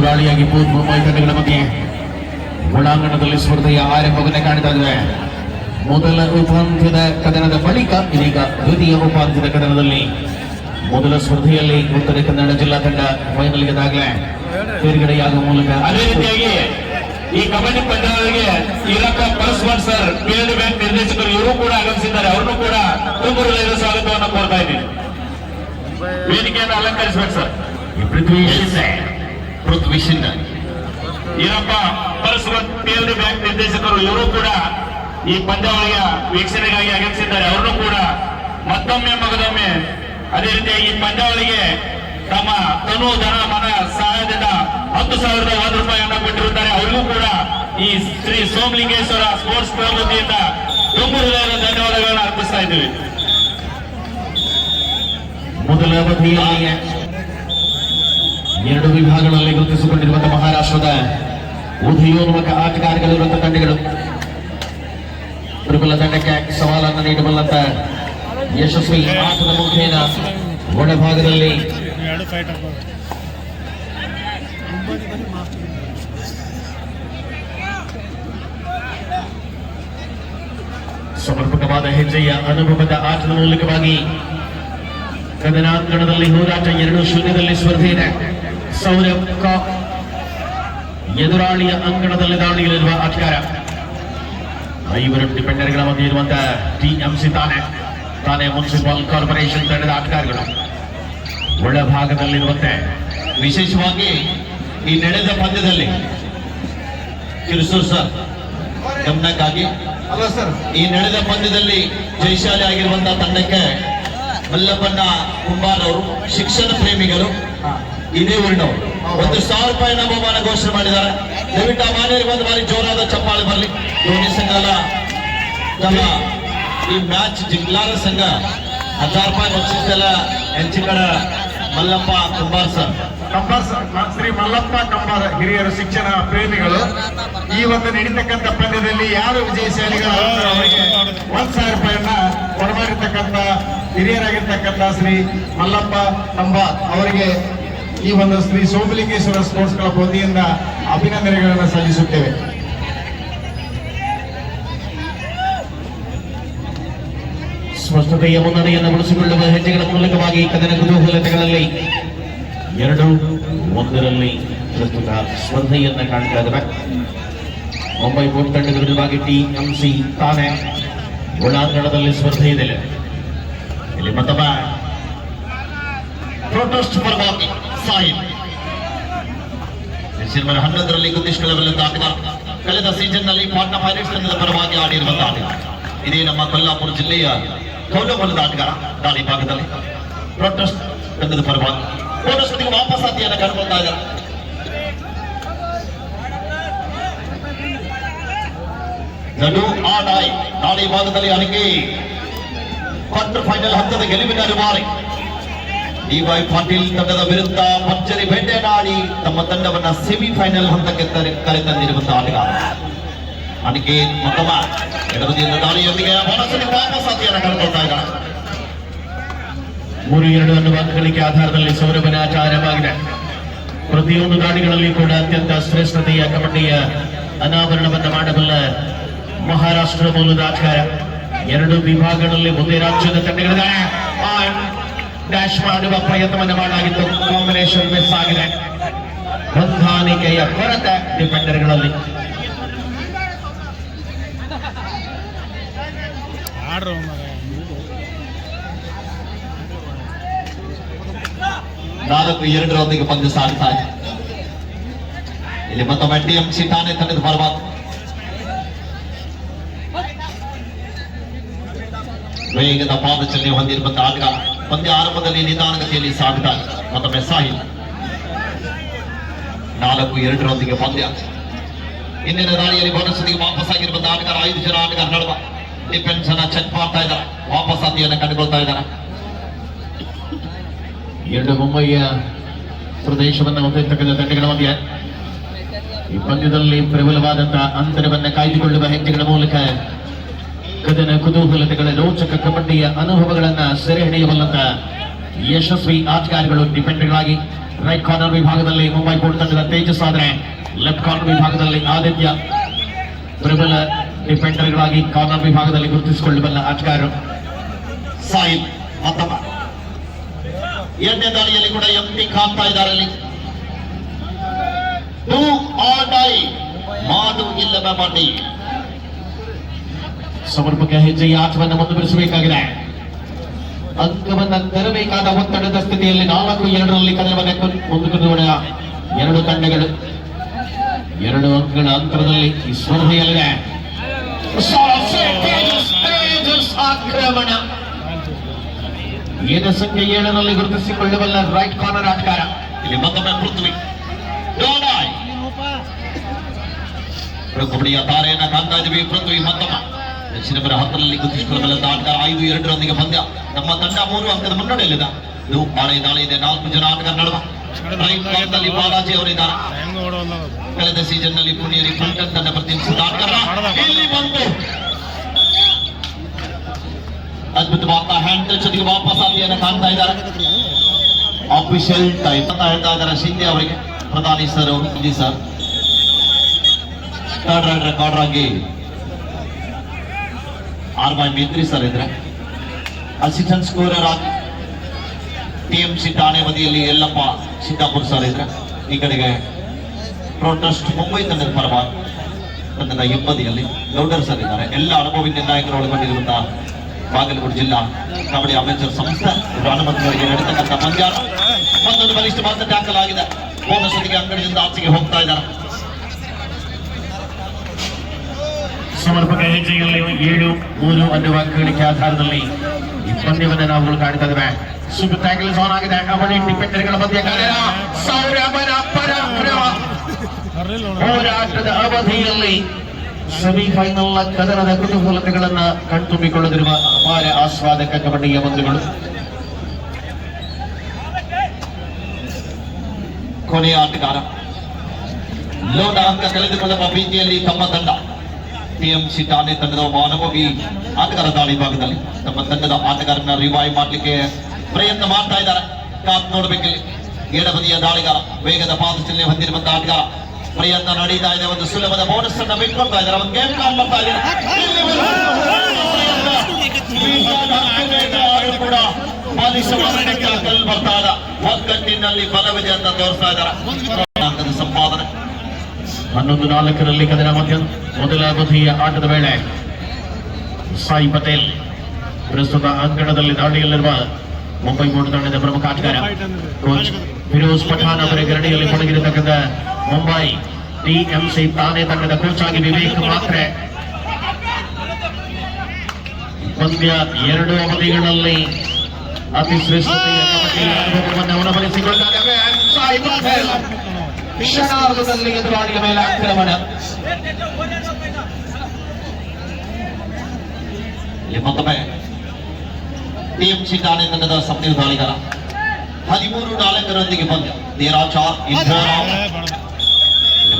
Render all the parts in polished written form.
ಎದುರಾಳಿಯಾಗಿ ಮುಂಬೈ ತಂಡಗಳ ಮಧ್ಯೆ ಒಳಾಂಗಣದಲ್ಲಿ ಸ್ಪರ್ಧೆಯ ಆರಂಭವನ್ನೇ ಕಾಣ್ತಾ ಇದೆ. ಮೊದಲ ಉಪಾಂತ್ಯದ ಕದನದ ಬಳಿಕ ಇದೀಗ ದ್ವಿತೀಯ ಉಪಾಂತ್ಯದ ಕದನದಲ್ಲಿ ಮೊದಲ ಸ್ಪರ್ಧೆಯಲ್ಲಿ ಉತ್ತರ ಕನ್ನಡ ಜಿಲ್ಲಾ ತಂಡ ಫೈನಲ್ಗೆ ದಾಖಲೆ ತೇರ್ಗಡೆಯಾಗುವ ಮೂಲಕ ಅದೇ ರೀತಿಯಾಗಿ ಈ ಕಬಡ್ಡಿ ಪಂದ್ಯಾವಳಿಗೆ ಇಲಾಖ ಪರಸ್ಪರ್ ಸರ್ ಪೀಲ್ಡ್ ಬ್ಯಾಂಕ್ ನಿರ್ದೇಶಕರು ಇವರು ಕೂಡ ಆಗಮಿಸಿದ್ದಾರೆ. ಅವರನ್ನು ಕೂಡ ತುಂಬು ಹೃದಯದ ಸ್ವಾಗತವನ್ನು ಕೋರ್ತಾ ಇದ್ದೀನಿ. ವೇದಿಕೆಯನ್ನು ಅಲಂಕರಿಸಬೇಕು ಸರ್. ಪೃಥ್ವಿ ಶಿಂದ ಈರಪ್ಪ ಪರಸ್ಪರ್ ಪೀಲ್ಡ್ ಬ್ಯಾಂಕ್ ನಿರ್ದೇಶಕರು ಇವರು ಕೂಡ ಈ ಪಂದ್ಯಾವಳಿಯ ವೀಕ್ಷಣೆಗಾಗಿ ಆಗಮಿಸಿದ್ದಾರೆ. ಅವರನ್ನು ಕೂಡ ಮತ್ತೊಮ್ಮೆ ಮಗದೊಮ್ಮೆ ಅದೇ ರೀತಿಯಾಗಿ ಈ ಪಂದ್ಯಾವಳಿಗೆ ತಮ್ಮ ತನು ಧನ ಮನ ಸಹಾಯದಿಂದ 10,001 ರೂಪಾಯಿಯನ್ನು ಕೊಟ್ಟಿರುತ್ತಾರೆ. ಅವರಿಗೂ ಕೂಡ ಈ ಶ್ರೀ ಸೋಮಲಿಂಗೇಶ್ವರ ಸ್ಪೋರ್ಟ್ಸ್ ಕ್ಲಬ್ ವತಿಯಿಂದ ತುಂಬು ಹೃದಯದ ಧನ್ಯವಾದಗಳನ್ನು ಅರ್ಪಿಸ್ತಾ ಇದ್ದೀವಿ. ಮೊದಲ ಅವಧಿಯಲ್ಲಿ 2 ವಿಭಾಗಗಳಲ್ಲಿ ಗುರುತಿಸಿಕೊಂಡಿರುವಂತಹ ಮಹಾರಾಷ್ಟ್ರದ ಉದಯೋನ್ಮುಖ ಆಟಗಾರಗಳಿರುವಂತಹ ತಂಡಗಳು ಪ್ರಬಲ ತಂಡಕ್ಕೆ ಸವಾಲನ್ನು ನೀಡಬಲ್ಲಂತ ಯಶಸ್ವಿ ಆಟದ ಮುಖೇನ ಒಳಭಾಗದಲ್ಲಿ ಸಮರ್ಪಕವಾದ ಹೆಜ್ಜೆಯ ಅನುಭವದ ಆಟದ ಮೂಲಕವಾಗಿ ಕದನಾಂಗಣದಲ್ಲಿ ಹೋರಾಟ 2-0 ಸ್ಪರ್ಧೆ ಇದೆ. ಸೌರವ್ ಎದುರಾಳಿಯ ಅಂಗಣದಲ್ಲಿ ದಾಳಿಯಲ್ಲಿರುವ ಆಟಗಾರ. 5 ಡಿಫೆಂಡರ್ಗಳ ಮಧ್ಯೆ ಇರುವಂತಹ ಟಿಎಂಸಿ ತಾನೇ ಮುನ್ಸಿಪಲ್ ಕಾರ್ಪೊರೇಷನ್ ತಂಡದ ಆಟಗಾರಗಳು ಒಳಭಾಗದಲ್ಲಿರುವಂತೆ ವಿಶೇಷವಾಗಿ ಈ ನಡೆದ ಪಂದ್ಯದಲ್ಲಿ ಕಿರುಸೂರು ಸರ್ ಗಮನಕ್ಕಾಗಿ ಅಲ್ಲ ಸರ್, ಈ ನಡೆದ ಪಂದ್ಯದಲ್ಲಿ ಜಯಶಾಲಿ ಆಗಿರುವಂತಹ ತಂಡಕ್ಕೆ ಮಲ್ಲಪ್ಪಣ್ಣ ಕುಂಬಾರ್ ಅವರು ಶಿಕ್ಷಣ ಪ್ರೇಮಿಗಳು ಇದೇ ಊರಿನವರು 1,000 ರೂಪಾಯಿನ ಬಹುಮಾನ ಘೋಷಣೆ ಮಾಡಿದ್ದಾರೆ. ದಯವಿಟ್ಟು ಆ ಮಾನ್ಯರಿಗೆ ಒಂದು ಬಾರಿ ಜೋರಾದ ಚಪ್ಪಾಳೆ ಬರಲಿ. ಧೋನಿ ಸಂಘದ ತಮ್ಮ ಈ ಮ್ಯಾಚ್ ಜಿಂಗ್ಲಾರ ಸಂಘ 1000 ರೂಪಾಯಿ ಬಕ್ಷಿಸೆಲ್ಲ ಹೆಂಚಿಕಡ ಮಲ್ಲಪ್ಪ ಕುಂಬಾರ್ ಸರ್. ಶ್ರೀ ಮಲ್ಲಪ್ಪ ಕಂಬಾರ ಹಿರಿಯರು ಶಿಕ್ಷಣ ಪ್ರೇಮಿಗಳು ಈ ಒಂದು ನಡೀತಕ್ಕಂಥ ಪಂದ್ಯದಲ್ಲಿ ಯಾರು ವಿಜಯಶಾಲಿಗಳು ಅವರಿಗೆ 1,000 ರೂಪಾಯಿಯನ್ನ ಕೊಡಮಾಡಿರ್ತಕ್ಕಂಥ ಹಿರಿಯರಾಗಿರ್ತಕ್ಕಂಥ ಶ್ರೀ ಮಲ್ಲಪ್ಪ ಕಂಬಾರ್ ಅವರಿಗೆ ಈ ಒಂದು ಶ್ರೀ ಸೋಮಲಿಂಗೇಶ್ವರ ಸ್ಪೋರ್ಟ್ಸ್ ಕ್ಲಬ್ ವತಿಯಿಂದ ಅಭಿನಂದನೆಗಳನ್ನು ಸಲ್ಲಿಸುತ್ತೇವೆ. ಸ್ಪಷ್ಟತೆಯ ಮುನ್ನಡೆಯನ್ನು ಬಳಸಿಕೊಳ್ಳುವ ಹೆಜ್ಜೆಗಳ ಮೂಲಕವಾಗಿ ಕದನ ಕುತೂಹಲತೆಗಳಲ್ಲಿ 2-1 ಪ್ರಸ್ತುತ ಸ್ಪರ್ಧೆಯನ್ನ ಕಾಣ್ತಾ ಇದ್ದಾರೆ. ಮುಂಬೈ ಬೋಟ್ ತಂಡದ ವಿರುದ್ಧವಾಗಿ ಟಿಎಂಸಿ ತಾನೇ ಒಳಾಂಗಣದಲ್ಲಿ ಸ್ಪರ್ಧೆ ಇದೆ. ಇಲ್ಲಿ ಮತ್ತೊಬ್ಬ ಪ್ರೊಟೆಸ್ಟ್ ಪರವಾಗಿ ಸಾಹಿಬ್ ಡಿಸೆಂಬರ್ 11ರಲ್ಲಿ ಗುರುತಿಸಿಕೊಳ್ಳಬಲ್ಲಂತ ಆಟಗಾರ. ಕಳೆದ ಸೀಸನ್ ನಲ್ಲಿ ಪಾಟ್ನಾ ಪೈರೇಟ್ಸ್ ತಂಡದ ಪರವಾಗಿ ಆಡಿರುವಂತಹ ಆಟಗಾರ. ಇದೇ ನಮ್ಮ ಕೊಲ್ಲಾಪುರ ಜಿಲ್ಲೆಯ ಕೌಲಬಲದ ಆಟಗಾರ. ದಾಳಿ ಭಾಗದಲ್ಲಿ ಪ್ರೊಟೆಸ್ಟ್ ತಂಡದ ಪರವಾಗಿ ಬೋನಸ್ಗೆ ವಾಪಸ್ ಆತಿಯನ್ನು ಕಂಡುಕೊಳ್ತಾ ಇದ್ದಾರೆ. ದಾಳಿ ಭಾಗದಲ್ಲಿ ಅನಿಕೆ ಕ್ವಾರ್ಟರ್ ಫೈನಲ್ ಹಂತದ ಗೆಲುವಿನ ರೂವಾರಿ ಡಿವೈ ಪಾಟೀಲ್ ತಂಡದ ವಿರುದ್ಧ ಭರ್ಜರಿ ಬೇಟೆಯಾಡಿ ತಮ್ಮ ತಂಡವನ್ನ ಸೆಮಿಫೈನಲ್ ಹಂತಕ್ಕೆ ಕರೆತಂದಿರುವಂತಹ ಆಟಗಾರ ಅನಿಕೆ ಮತ್ತೊಬ್ಬ ಎಡಬದಿಯಿಂದ ದಾಳಿಯೊಂದಿಗೆ ಬೋನಸ್ಗೆ ವಾಪಸ್ ಆತಿಯನ್ನು ಕಂಡುಕೊಳ್ತಾ ಇದ್ದಾರೆ. 3-2 ಅನ್ನುವ ಅಂಕಗಳಿಕೆ ಆಧಾರದಲ್ಲಿ ಸೌರಭನ ಆಟ ಆರಂಭವಾಗಿದೆ. ಪ್ರತಿಯೊಂದು ದಾಳಿಗಳಲ್ಲಿ ಕೂಡ ಅತ್ಯಂತ ಶ್ರೇಷ್ಠತೆಯ ಕಬಡ್ಡಿಯ ಅನಾವರಣವನ್ನು ಮಾಡಬಲ್ಲ ಮಹಾರಾಷ್ಟ್ರ ಮೂಲದ ಆಟಗಾರ. 2 ವಿಭಾಗಗಳಲ್ಲಿ ಒಂದೇ ರಾಜ್ಯದ ತಂಡಗಳಿದೆ. ಡ್ಯಾಶ್ ಮಾಡುವ ಪ್ರಯತ್ನವನ್ನು ಮಾಡಲಾಗಿತ್ತು. ಕಾಂಬಿನೇಷನ್ ಮಿಸ್ ಆಗಿದೆ. ಹೊಂದಾಣಿಕೆಯ ಕೊರತೆ ಡಿಫೆಂಡರ್ಗಳಲ್ಲಿ. ನಾಲ್ಕು 2 ಪಂದ್ಯ ಸಾಗ್ತಾ ಇದೆ. ಇಲ್ಲಿ ಮತ್ತೊಮ್ಮೆ ಟಿಎಂಸಿ ತಾನೇ ತಂಡದ ಪರವಾಗಿ ವೇಗದ ಪಾದಚಲನೆ ಹೊಂದಿರುವಂತಹ ಆಟಗಾರ. ಪಂದ್ಯ ಆರಂಭದಲ್ಲಿ ನಿಧಾನಗತಿಯಲ್ಲಿ ಸಾಗ್ತಾ ಇದೆ. ಮತ್ತೊಮ್ಮೆ ಸಾಹಿಲ್ 4-2 ಪಂದ್ಯ. ಇಂದಿನ ದಾಳಿಯಲ್ಲಿ ಬೋನಸ್ಗೆ ವಾಪಸ್ ಆಗಿರುವಂತಹ ಆಟಗಾರ 5 ಜನ ಆಟಗಾರ ನಡುವ ಡಿಫೆನ್ಸ್ ಅನ್ನ ಚೆಕ್ ಮಾಡ್ತಾ ಇದ್ದಾರೆ. ವಾಪಸ್ ಆತಿಯನ್ನು ಕಂಡುಕೊಳ್ತಾ ಇದ್ದಾರೆ. 2 ಮುಂಬಯಿಯ ಪ್ರದೇಶವನ್ನು ಹೊಂದಿರತಕ್ಕಂಥ ತಂಡಗಳ ಮಧ್ಯೆ ಈ ಪಂದ್ಯದಲ್ಲಿ ಪ್ರಬಲವಾದಂತಹ ಅಂತರವನ್ನು ಕಾಯ್ದುಕೊಳ್ಳುವ ಹೆಜ್ಜೆಗಳ ಮೂಲಕ ಕದನ ಕುತೂಹಲತೆಗಳ ರೋಚಕ ಕಬಡ್ಡಿಯ ಅನುಭವಗಳನ್ನ ಸೆರೆ ಹಿಡಿಯಬಲ್ಲಂತ ಯಶಸ್ವಿ ಆಟಗಾರಗಳು ಡಿಫೆಂಡರ್ಗಳಾಗಿ ರೈಟ್ ಕಾರ್ನರ್ ವಿಭಾಗದಲ್ಲಿ ಮುಂಬೈ ಕೋರ್ಟ್ ತಂಡದ ತೇಜಸ್ ಆದರೆ ಲೆಫ್ಟ್ ಕಾರ್ನರ್ ವಿಭಾಗದಲ್ಲಿ ಆದಿತ್ಯ ಪ್ರಬಲ ಡಿಫೆಂಡರ್ಗಳಾಗಿ ಕಾರ್ನರ್ ವಿಭಾಗದಲ್ಲಿ ಗುರುತಿಸಿಕೊಳ್ಳಬಲ್ಲ ಆಟಗಾರರು ಸಾಹಿಲ್ ಮತ್ತಮ್ಮ. ಎರಡನೇ ದಾಳಿಯಲ್ಲಿ ಕೂಡ ಎಂಟಿ ಕಾಣ್ತಾ ಇದ್ದಾರೆ ಅಲ್ಲಿ. ಡೂ ಆರ್ ಡೈ, ಮಾಡು ಇಲ್ಲವೇ ಮಾಡಿ. ಸಮರ್ಪಕ ಹೆಜ್ಜೆಯ ಆಟವನ್ನು ಮುಂದುವರಿಸಬೇಕಾಗಿದೆ. ಅಂಕವನ್ನ ತರಬೇಕಾದ ಒತ್ತಡದ ಸ್ಥಿತಿಯಲ್ಲಿ 4-2 ಕದನವನ್ನು ಮುಂದುವರೆದ ಎರಡು ತಂಡಗಳು 2 ಅಂಕಗಳ ಅಂತರದಲ್ಲಿ ಈ ಸ್ಪರ್ಧೆಯಲ್ಲಿದೆ. ಆಕ್ರಮಣ ಏನ ಸಂಖ್ಯೆ 7ರಲ್ಲಿ ಗುರುತಿಸಿಕೊಳ್ಳಬಲ್ಲ ರೈಟ್ ಕಾರ್ನರ್ ಆಟಗಾರ. ಇಲ್ಲಿ ಮತ್ತೊಮ್ಮೆ ಪೃಥ್ವಿ ಕಬಡ್ಡಿಯ ತಾರೆಯನ್ನ ಕಾಣ್ತಾ ಇದ್ದೀವಿ. ಪೃಥ್ವಿ ಮತ್ತೊಮ್ಮ ದಕ್ಷಿಣ ಬರ 10ರಲ್ಲಿ ಗುರುತಿಸಿಕೊಳ್ಳಬಲ್ಲ ಆಟಗಾರ. 5-2 ಪಂದ್ಯ. ನಮ್ಮ ತಂಡ 3 ಅಂಕದ ಮುನ್ನಡೆಯಲ್ಲಿದೆ. ಇದು 6ನೇ ದಾಳಿ ಇದೆ. 4 ಜನ ಆಟಗಾರ ನಡುವ ರೈಟ್ ಕಾರ್ನರ್ನಲ್ಲಿ ಬಾಲಾಜಿ ಅವರಿದ್ದಾರೆ. ಕಳೆದ ಸೀಸನ್ ನಲ್ಲಿ ಪುಣೆಯಲ್ಲಿ ಫುಲ್ಟನ್ ತಂಡ ಪ್ರತಿನಿಧಿಸಿದ ಆಟಗಾರ. ಇಲ್ಲಿ ಬಂದು ಅದ್ಭುತವಾದ ಹ್ಯಾಂಡ್ ಟಚ್ ಜೊತೆಗೆ ವಾಪಸ್ ಆದಿಯನ್ನು ಕಾಣ್ತಾ ಇದ್ದಾರೆ. ಆಫಿಷಿಯಲ್ ಟೈಮ್ ಅಂತ ಹೇಳ್ತಾ ಇದ್ದಾರೆ ಶಿಂದೆ ಅವರಿಗೆ, ಪ್ರಧಾನಿ ಸರ್ ಅವರು. G sir third ride recorder ಆಗಿ ಆರ್.ವೈ. ಮೇತ್ರಿ ಸರ್ ಇದ್ರೆ, ಅಸಿಸ್ಟೆಂಟ್ ಸ್ಕೋರರ್ ಆಗಿ ಟಿಎಂಸಿ ಠಾಣೆ ಬದಿಯಲ್ಲಿ ಯಲ್ಲಪ್ಪ ಸಿದ್ದಾಪುರ್ ಸರ್ ಇದ್ರೆ, ಈ ಕಡೆಗೆ ಪ್ರೊಟೆಸ್ಟ್ ಮುಂಬೈ ತಂಡದ ಪರವಾಗಿ ತಂಡದ ಹಿಂಬದಿಯಲ್ಲಿ ಗೌಡರ್ ಸರ್ ಇದ್ದಾರೆ. ಎಲ್ಲ ಅನುಭವಿ ನಿರ್ಣಾಯಕರು ಒಳಗೊಂಡಿರುವಂತಹ ಬಾಗಲಕೋಟೆ ಜಿಲ್ಲಾ ಕಬಡ್ಡಿ ಅಮೆಚರ್ ಸಂಸ್ಥೆ ಅನುಮತಿಗಳಿಗೆ ನಡೀತಕ್ಕಂಥ ಪಂದ್ಯ. ಮತ್ತೊಂದು ಬಲಿಷ್ಠವಾದ ಟ್ಯಾಕಲ್ ಆಗಿದೆ. ಬೋನಸ್ ಜೊತೆಗೆ ಅಂಗಡಿಯಿಂದ ಆಚೆಗೆ ಹೋಗ್ತಾ ಇದ್ದಾರೆ. ಸಮರ್ಪಕ ಹೆಜ್ಜೆಯಲ್ಲಿ 7-3 ಅನ್ನುವ ಅಂಕಗಳಿಗೆ ಆಧಾರದಲ್ಲಿ ಈ ಪಂದ್ಯವನ್ನು ನಾವು ಕಾಣ್ತಾ ಇದ್ದೇವೆ. ಸೂಪರ್ ಟ್ಯಾಕಲ್ ಆನ್ ಆಗಿದೆ. ಕಬಡ್ಡಿ ಡಿಫೆಂಡರ್ಗಳ ಮಧ್ಯೆ ಸೌರಭನ ಪರಾಕ್ರಮ. ಹೋರಾಟದ ಅವಧಿಯಲ್ಲಿ ಸೆಮಿಫೈನಲ್ ಕದನದ ಕುತೂಹಲತೆಗಳನ್ನ ಕಣ್ತುಂಬಿಕೊಳ್ಳದಿರುವ ಅಪಾರ ಆಸ್ವಾದಕ ಕಬಡ್ಡಿಯ ಬಂಧುಗಳು. ಕೊನೆಯ ಆಟಗಾರ ಲೋಟ ಅಂಕ ಕಳೆದುಕೊಳ್ಳುವ ಭೀತಿಯಲ್ಲಿ ತಮ್ಮ ತಂಡ ಟಿಎಂಸಿ ಠಾಣೆ ತಂಡದ ಒಬ್ಬ ಅನುಭವಿ ಆಟಗಾರ ದಾಳಿ ಭಾಗದಲ್ಲಿ ತಮ್ಮ ತಂಡದ ಆಟಗಾರನ ರಿವೈವ್ ಮಾಡಲಿಕ್ಕೆ ಪ್ರಯತ್ನ ಮಾಡ್ತಾ ಇದ್ದಾರೆ. ಕಾತ್ ನೋಡಬೇಕಿಲ್ಲಿ ಎಡಬದಿಯ ದಾಳಿಗಾರ, ವೇಗದ ಪಾದಚಲನೆ ಹೊಂದಿರುವಂತಹ ಆಟಗಾರ. ಪ್ರಯತ್ನ ನಡೀತಾ ಇದೆ. ಒಂದು ಸುಲಭದ ಬೋನಸ್ ಅನ್ನ ಬಿಟ್ಕೊಳ್ತಾ ಇದ್ದಾರೆ. ಒಂದು ಗೇಮ್ ಕಾಲ್ ಮಾಡ್ತಾ ಇದ್ದಾರೆ. ಕೂಡ ಬರ್ತಾ ಇದ್ದ ಒಗ್ಗಟ್ಟಿನಲ್ಲಿ ಬಲವಿದೆ ಅಂತ ತೋರಿಸ್ತಾ ಇದ್ದಾರೆ. ಸಂಪಾದನೆ 11-4 ಕದನ ಮಧ್ಯ ಮೊದಲ ಅವಧಿಯ ಆಟದ ವೇಳೆ ಸಾಯಿ ಪಟೇಲ್ ಪ್ರಸ್ತುತ ಅಂಕಣದಲ್ಲಿ ದಾಳಿಯಲ್ಲಿರುವ ಮುಂಬೈ ಕೋರ್ಟ್ ತಂಡದ ಪ್ರಮುಖ ಆಟಗಾರ. ಕೋಚ್ ಫಿರೋಜ್ ಪಠಾನ್ ಅವರ ಗರಡಿಯಲ್ಲಿ ತೊಡಗಿರತಕ್ಕಂಥ ಮುಂಬೈ ಟಿಎಂಸಿ ತಾನೆ ತಂಡದ ಕೋಚ್ ಆಗಿ ವಿವೇಕ್ ಮಾತ್ರೆ. ಪಂದ್ಯ 2 ಅವಧಿಗಳಲ್ಲಿ ಅತಿ ಶ್ರೇಷ್ಠತೆಯ ಕಬಡ್ಡಿ ಅನುಭವವನ್ನು ಉಣಬಡಿಸಿಕೊಂಡಿದ್ದಾರೆ. ಸಾಯಿ ಪಟೇಲ್ ಕ್ಷಣಾರ್ಧದಲ್ಲಿ ಎದುರಾಳಿಯ ಮೇಲೆ ಆಕ್ರಮಣ. ಮತ್ತೊಮ್ಮೆ ಟಿಎಂಸಿ ಠಾಣೆ ತಂಡದ ಸಂಪೂರ್ಣ ದಾಳಿಗಾರ 13-4 ಪಂದ್ಯ. ದೇರಾಚಾರ್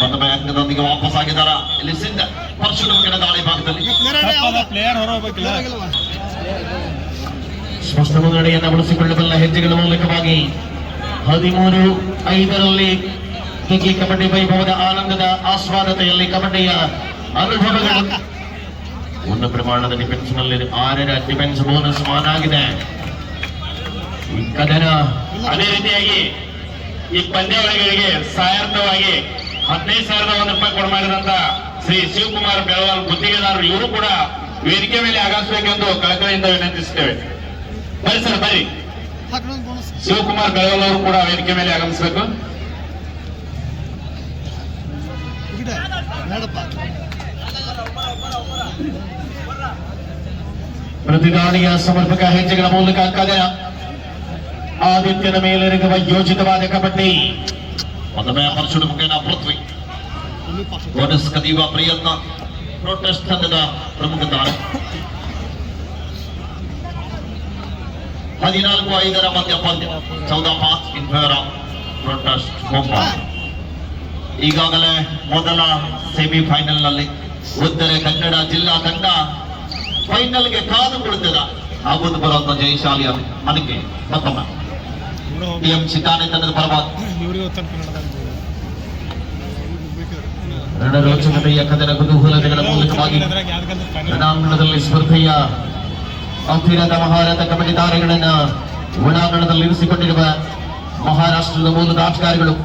ಮತ್ತೊಮ್ಮೆ ಅಂಕದೊಂದಿಗೆ ವಾಪಸ್ ಆಗಿದ್ದಾರ. ಇಲ್ಲಿ ಸಿಂಧ ಪರಶುರಾಮನ ದಾಳಿ ಭಾಗದಲ್ಲಿ ಸ್ಪಷ್ಟ ಮುನ್ನಡೆಯನ್ನು ಬಳಸಿಕೊಳ್ಳಬಲ್ಲ ಹೆಜ್ಜೆಗಳ ಮೂಲಕವಾಗಿ 13-5ರಲ್ಲಿ ಹೀಗೆ ಕಬಡ್ಡಿ ವೈಭವದ ಆನಂದದ ಆಸ್ವಾದತೆಯಲ್ಲಿ ಕಬಡ್ಡಿಯ ಅನುಭವಗಳು. ಒಂದು ಪ್ರಮಾಣದ ಡಿಫೆನ್ಸ್ ನಲ್ಲಿ 6ರ ಡಿಫೆನ್ಸ್ ಬೋನಸ್ ಆನ್ ಆಗಿದೆ. ಈ ಕದನ ಅದೇ ರೀತಿಯಾಗಿ ಈ ಪಂದ್ಯಾವಳಿಗಳಿಗೆ ಸಹಾಯಾರ್ಥವಾಗಿ 15,000 ರೂಪಾಯಿ ಕೊಡಮಾಡಿದಂತ ಶ್ರೀ ಶಿವಕುಮಾರ್ ಬೆಳವಾಲ್ ಗುತ್ತಿಗೆದಾರರು, ಇವರು ಕೂಡ ವೇದಿಕೆ ಮೇಲೆ ಆಗಮಿಸಬೇಕೆಂದು ಕಳಕಳಿಯಿಂದ ವಿನಂತಿಸುತ್ತೇವೆ. ಬನ್ನಿ ಸರ್, ಬನ್ನಿ. ಶಿವಕುಮಾರ್ ಬೆಳವಾಲ್ ಅವರು ಕೂಡ ವೇದಿಕೆ ಮೇಲೆ ಆಗಮಿಸಬೇಕು. ಪ್ರತಿದಾಳಿಯ ಸಮರ್ಪಕ ಹೆಜ್ಜೆಗಳ ಮೂಲಕ ಕದನ. ಆದಿತ್ಯನ ಮೇಲೆರಗುವ ಯೋಜಿತವಾದ ಕಬಡ್ಡಿ. ಮತ್ತೊಮ್ಮೆ ಪರಶುಡು ಮುಖೇನ ಪೃಥ್ವಿ ಬೋನಸ್ ಕದಿಯುವ ಪ್ರಯತ್ನ. ಪ್ರೊಟೆಸ್ಟ್ ತಂಡದ ಪ್ರಮುಖ ದಾಳಿ. 14-5 ಮಧ್ಯ ಪಂದ್ಯ. 14-5 in favour of protest Mumbai. ಈಗಾಗಲೇ ಮೊದಲ ಸೆಮಿಫೈನಲ್ ನಲ್ಲಿ ಉತ್ತರ ಕನ್ನಡ ಜಿಲ್ಲಾ ತಂಡ ಫೈನಲ್ಗೆ ಕಾದು ಕುಳಿತಿದೆ. ಆಗುವುದು ಬರುವಂತ ಜಯಶಾಲಿ ಅದಕ್ಕೆ ಮತ್ತೊಮ್ಮೆ ಟಿಎಂಸಿ ತಾನೆ ತಂಡದ ಪರವಾಗಿ ಇವರಿಗೆ ಉತ್ತರ ಕನ್ನಡದಲ್ಲಿ ರಣರೋಚಕತೆಯ ಕದನ ಕುತೂಹಲತೆಗಳ ಮೂಲಕವಾಗಿ ರಣಾಂಗಣದಲ್ಲಿ ಸ್ಪರ್ಧೆಯ ಅಸ್ಥಿರದ ಮಹಾರಥ ಕಬಡ್ಡಿ ತಾರೆಗಳನ್ನ ಒಳಾಂಗಣದಲ್ಲಿ ಇರಿಸಿಕೊಂಡಿರುವ ಮಹಾರಾಷ್ಟ್ರದ ಮೂಲದ ಆಟಗಾರರು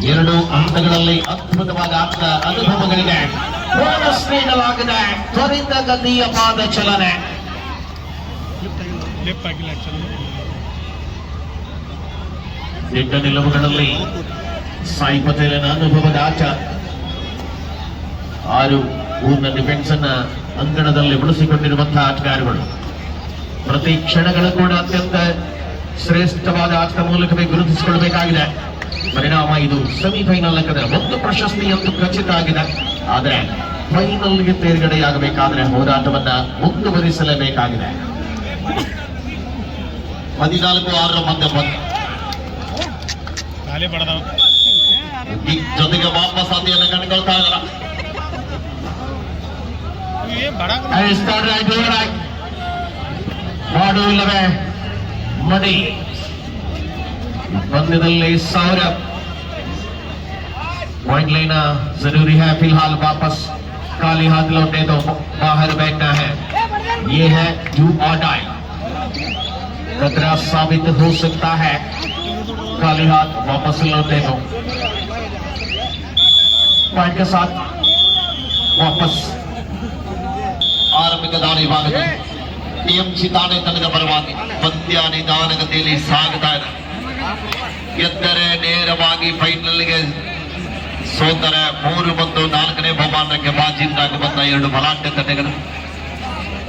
2 ಹಂತಗಳಲ್ಲಿ ಅದ್ಭುತವಾದ ಆಟದ ಅನುಭವಗಳಿಗೆ ಬೋನಸ್ ನೀಡಲಾಗಿದೆ. ತ್ವರಿತಗತಿಯ ಪಾದ ಚಲನೆ, ಲೆಫ್ಟ್ ಆಗಿಲ್ಲ ಆಕ್ಚುಲಿ. ದಿಟ್ಟ ನಿಲುವುಗಳಲ್ಲಿ ಸಾಯಿ ಪಟೇಲನ ಅನುಭವದ ಆಟ. 6 ಪೂರ್ಣ ಡಿಫೆನ್ಸ್ ಅನ್ನ ಅಂಗಣದಲ್ಲಿ ಉಳಿಸಿಕೊಂಡಿರುವಂತಹ ಆಟಗಾರಗಳು ಪ್ರತಿ ಕ್ಷಣಗಳು ಕೂಡ ಅತ್ಯಂತ ಶ್ರೇಷ್ಠವಾದ ಆಟದ ಮೂಲಕವೇ ಗುರುತಿಸಿಕೊಳ್ಳಬೇಕಾಗಿದೆ. ಪರಿಣಾಮ ಇದು ಸೆಮಿಫೈನಲ್ ಲೆಕ್ಕದ 1 ಪ್ರಶಸ್ತಿಯಂತೂ ಖಚಿತ ಆಗಿದೆ. ಆದರೆ ಫೈನಲ್ಗೆ ತೇರ್ಗಡೆಯಾಗಬೇಕಾದ್ರೆ ಹೋರಾಟವನ್ನ ಮುಂದುವರಿಸಲೇಬೇಕಾಗಿದೆ. 14-6 ಮಧ್ಯ ಖಾಲಿ ಬಡದವ ಜೊತೆಗೆ ವಾಪಸಾತಿಯನ್ನು ಕಂಡುಕೊಳ್ತಾ ಇದ್ದಾರೆ. ಮಾಡು ಇಲ್ಲವೇ ಮಡಿ पंद्यदल्ली सौरभ पॉइंट लेना जरूरी है. फिलहाल वापस खाली हाथ लौटे तो बाहर बैठना है. ये है डू और डाई. खतरा साबित हो सकता है. खाली हाथ वापस लौटे तो पॉइंट के साथ वापस ಆರಂಭಿಕ ದಾಳಿ ಭಾಗದಲ್ಲಿ ಟಿಎಂಸಿ ತಾನೆ ತಂಡದ ಪರವಾಗಿ ಪಂದ್ಯ ನಿಧಾನಗತಿಯಲ್ಲಿ ಸಾಗುತ್ತಾ ಇದೆ. ಗೆದ್ದರೆ ನೇರವಾಗಿ ಫೈನಲ್ಗೆ, ಸೋತರೆ 3 ಮತ್ತು 4ನೇ ಬಹುಮಾನಕ್ಕೆ ಬಾಜಿಂದಾಗುವಂತ 2 ಬಲಾಢ್ಯ ತಂಡಗಳು.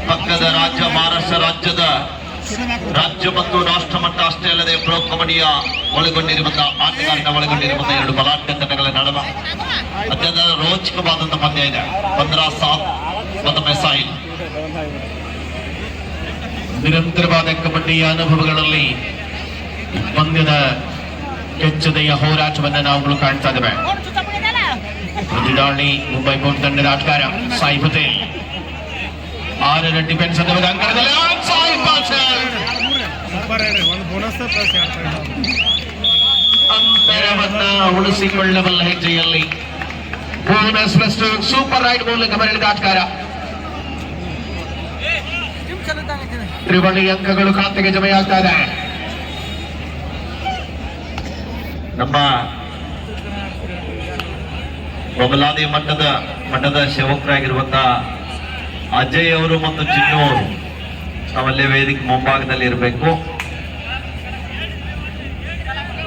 ಪಕ್ಕದ ರಾಜ್ಯ ಮಹಾರಾಷ್ಟ್ರ ರಾಜ್ಯ ಮತ್ತು ರಾಷ್ಟ್ರ ಮಟ್ಟ ಅಷ್ಟೇ ಅಲ್ಲದೆ ಪ್ರೊ ಕಬಡ್ಡಿಯ ಒಳಗೊಂಡಿರುವಂತಹ ಆಟಗಾರನ ಒಳಗೊಂಡಿರುವಂತಹ 2 ಬಲಾಢ್ಯ ತಂಡಗಳ ನಡುವೆ ಅತ್ಯಂತ ರೋಚಕವಾದಂತಹ ಪಂದ್ಯ ಇದೆ. 15-7 ಮತ್ತೊಮ್ಮೆ ಸಾಯಿಲ್. ನಿರಂತರವಾದ ಕಬಡ್ಡಿಯ ಅನುಭವಗಳಲ್ಲಿ ಪಂದ್ಯದ ಕೆಚ್ಚದೆಯ ಹೋರಾಟವನ್ನು ನಾವುಗಳು ಕಾಣ್ತಾ ಇದ್ದೇವೆ. ಪ್ರತಿದಾಳಿ ಮುಂಬೈ ಬೋರ್ಡ್ ತಂಡದ ಆಟಗಾರ ಸಾಯಿ ಪಟೇಲ್. 6ರ ಡಿಫೆನ್ಸ್ ಅಂಗಣದಲ್ಲಿ ಒಂದು ಬೋನಸ್ ಪ್ಲಸ್ ಅಂತರವನ್ನ ಉಳಿಸಿಕೊಳ್ಳಬಲ್ಲ ಹೆಜ್ಜೆಯಲ್ಲಿ ಬೋನಸ್ ಪ್ಲಸ್ ಸೂಪರ್ ರೈಡ್ ಮೂಲಕ ಮರಳಿದ ಆಟಗಾರ. ತ್ರಿವಳಿ ಅಂಕಗಳು ಖಾತೆಗೆ ಜಮೆಯಾಗ್ತಾ ಇದೆ. ನಮ್ಮ ಬಬಲಾದಿ ಮಠದ ಸೇವಕರಾಗಿರುವಂತಹ ಅಜಯ್ ಅವರು ಮತ್ತು ಚಿನ್ನು ಅವರು ನಾವಲ್ಲೇ ವೇದಿಕೆ ಮುಂಭಾಗದಲ್ಲಿ ಇರಬೇಕು.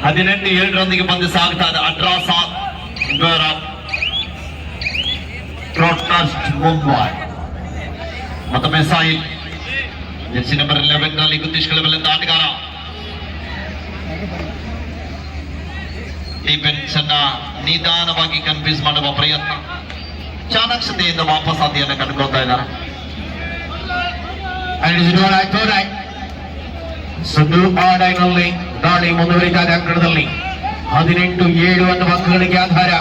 18-7 ಬಂದು ಸಾಗ್ತಾ ಇದೆ. 18-7 ಪ್ರಾಡ್ಕಾಸ್ಟ್ ಮುಂಬೈ. ಮತ್ತೊಮ್ಮೆ ಸಾಹಿಲ್ ಜೆರ್ಸಿ ನಂಬರ್ 11 ನಲ್ಲಿ ಗುರುತಿಸಿಕೊಳ್ಳಬಲ್ಲಂತ ಆಟಗಾರ. ಡಿಫೆನ್ಸ್ ಅನ್ನ ನಿಧಾನವಾಗಿ ಕನ್ಫ್ಯೂಸ್ ಮಾಡುವ ಪ್ರಯತ್ನ, ಚಾಣಾಕ್ಷತೆಯಿಂದ ವಾಪಸಾತಿಯನ್ನು ಕಂಡುಕೊಳ್ತಾ ಇದ್ದಾರೆ. ಸುದ್ದು ಆಡೈನಲ್ಲಿ ದಾಳಿ ಮುಂದುವರಿತಾದ ಅಂಕಣದಲ್ಲಿ 18-7 ಅನ್ನುವ ಅಂಕಗಳಿಗೆ ಆಧಾರ.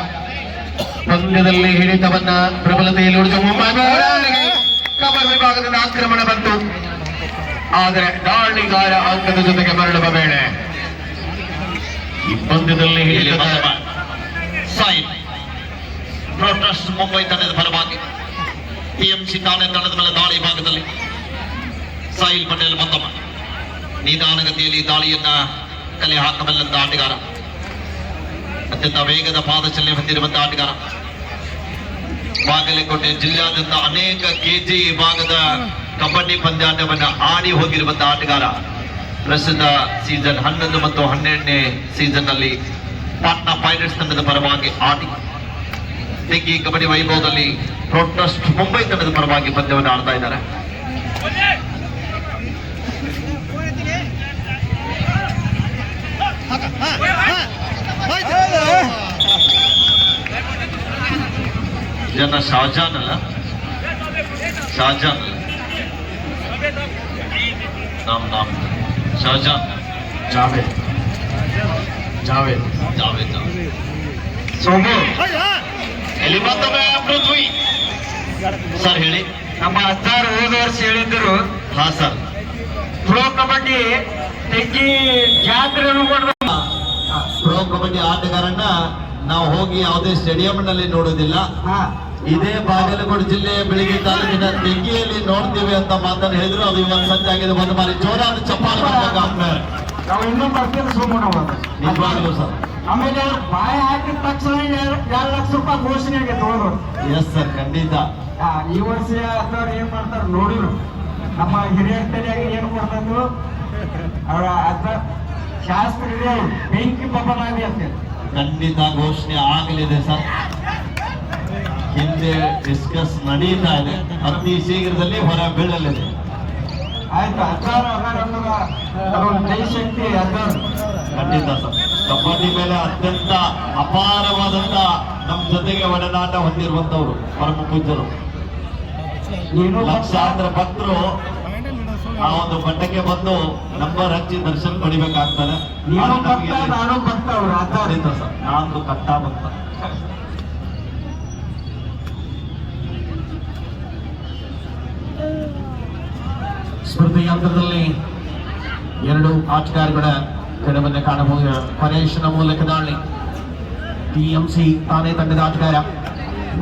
ಪಂದ್ಯದಲ್ಲಿ ಹಿಡಿತವನ್ನ ಪ್ರಬಲತೆಯಲ್ಲಿ ಉಳಿದ ಮುಂಬೈ ಕಬರ್ ವಿಭಾಗದಿಂದ ಆಕ್ರಮಣ ಬಂತು. ಆದರೆ ದಾಳಿಗಾರ ಅಂಕದ ಜೊತೆಗೆ ಮರಳುವ ವೇಳೆ ಈ ಪಂದ್ಯದಲ್ಲಿ ಸಾಯಿ ಪ್ರೊಟೆಸ್ಟ್ ಮುಂಬೈ ತಂಡದ ಪರವಾಗಿ ಟಿಎಂಸಿ ತಾನೆ ತಂಡದ ಮೇಲೆ ದಾಳಿ ಭಾಗದಲ್ಲಿ ಸಾಹಿಲ್ ಪಟೇಲ್ ಮತ್ತೊಮ್ಮೆ ನಿಧಾನಗತಿಯಲ್ಲಿ ದಾಳಿಯನ್ನ ಕಲೆ ಹಾಕಬಲ್ಲಂತ ಆಟಗಾರ. ಅತ್ಯಂತ ವೇಗದ ಪಾದಚಲನೆ ಹೊಂದಿರುವಂತಹ ಆಟಗಾರ. ಬಾಗಲಕೋಟೆ ಜಿಲ್ಲೆಯಾದ್ಯಂತ ಅನೇಕ ಕೆಜಿ ಭಾಗದ ಕಬಡ್ಡಿ ಪಂದ್ಯಾಟವನ್ನ ಆಡಿ ಹೋಗಿರುವಂತಹ ಆಟಗಾರ. ಪ್ರಸ್ತುತ ಸೀಸನ್ 11 ಮತ್ತು 12ನೇ ಸೀಸನ್ ನಲ್ಲಿ ಪಾಟ್ನಾ ಪೈರೇಟ್ಸ್ ತಂಡದ ಪರವಾಗಿ ಆಡಿ ತೆಗಿ ಕಬಡ್ಡಿ ವೈಭವದಲ್ಲಿ ಪ್ರೊಟೆಸ್ಟ್ ಮುಂಬೈ ತಂಡದ ಪರವಾಗಿ ಪಂದ್ಯವನ್ನು ಆಡ್ತಾ ಇದ್ದಾರೆ. ಜನ ಶಾಜಾನ್ ಅಲ್ಲ, ಶಾಜಾನ್ ನಾಮ್ ಶಾಜಾನ್ ಜಾವೇದ್ ಸೋಮು ಎಲ್ಲಿ ಮತ್ತೊಮ್ಮೆ ಪೃಥ್ವಿ ಸರ್ ಹೇಳಿ. ನಮ್ಮ ಅಜ್ಜಾರು ಹೋದ ವರ್ಷ ಹೇಳಿದ್ರು, ಹಾ ಸರ್, ಪ್ರೋ ಕಬಡ್ಡಿ ತೆಗ್ಗಿ ಜಾತ್ರೆ ಪ್ರೋ ಕಬಡ್ಡಿ ಆಟಗಾರನ್ನ ನಾವು ಹೋಗಿ ಯಾವುದೇ ಸ್ಟೇಡಿಯಂ ನಲ್ಲಿ ನೋಡುವುದಿಲ್ಲ. ಇದೇ ಬಾಗಲಕೋಟೆ ಜಿಲ್ಲೆಯ ಬೆಳಗ್ಗೆ ತಾಲೂಕಿನ ತೆಗ್ಗಿಯಲ್ಲಿ ನೋಡ್ತೀವಿ ಅಂತ ಮಾತನ್ನು ಹೇಳಿದ್ರು. ಅದು ಇವತ್ತು ಸಜ್ಜಾಗಿದೆ. ಒಂದು ಬಾರಿ ಜೋರಾದ ಚಪ್ಪಾಳೆ ಬರ್ಬೇಕಾಗ್ತದೆ. ನಾವು ಇನ್ನೂ ಬರ್ತೀವಿ ಸೋಮಣ್ಣ. ನಿಜವಾಗ್ಲೂ ಸರ್. ಆಮೇಲೆ ಬಾಯಿ ಹಾಕಿದ ತಕ್ಷಣ 2 ಲಕ್ಷ ರೂಪಾಯಿ ಘೋಷಣೆ ಆಗೈತೆ ಹೋದ್ರು. ಎಸ್ ಸರ್, ಖಂಡಿತ. ಈ ವರ್ಷ ಅಥವಾ ಏನ್ ಮಾಡ್ತಾರ ನೋಡಿರು. ನಮ್ಮ ಹಿರಿಯರ ತಲೆಯಾಗಿ ಏನ್ ಕೊಡ್ತಂದ್ರು ಅವ್ರ ಅದ ಶಾಸ್ತ್ರ ಇದೆ. ಬೆಂಕಿ ಬಬ್ಬಲಾಗಿ ಅಂತ ಖಂಡಿತ ಘೋಷಣೆ ಆಗಲಿದೆ ಸರ್. ಹಿಂದೆ ಡಿಸ್ಕಸ್ ನಡೀತಾ ಇದೆ. ಅತಿ ಶೀಘ್ರದಲ್ಲಿ ಹೊರ ಬೀಳಲಿದೆ. ಆಯ್ತು. ಅದೊಂದು ಜೈಶಕ್ತಿ ಅದಾರ. ಖಂಡಿತ ಸರ್. ಕಬಡ್ಡಿ ಮೇಲೆ ಅತ್ಯಂತ ಅಪಾರವಾದಂತ ನಮ್ಮ ಜೊತೆಗೆ ಒಡನಾಟ ಹೊಂದಿರುವಂತವ್ರು ಪರಮ ಪೂಜ್ಯರು. ನೀನು ಲಕ್ಷಾಂತರ ಭಕ್ತರು ಆ ಒಂದು ಮಟ್ಟಕ್ಕೆ ಬಂದು ನಂಬರ್ ಹಚ್ಚಿ ದರ್ಶನ ಪಡಿಬೇಕಾಗ್ತದೆ. ನೀನು ಭಕ್ತ, ನಾನು ಭಕ್ತ. ಅವ್ರು ಆಧಾರ. ಖಂಡಿತ ಸರ್. ನಾನು ಕಟ್ಟ ಭಕ್ತ. ಸ್ಪರ್ಧೆ ಯಂತ್ರದಲ್ಲಿ 2 ಆಟಗಾರಗಳ ಕೆಡವನ್ನು ಕಾಣಬಹುದು. ಪರೇಶನ ಮೂಲಕ ದಾಳಿ. TMC ತಾನೇ ತಂಡದ ಆಟಗಾರ.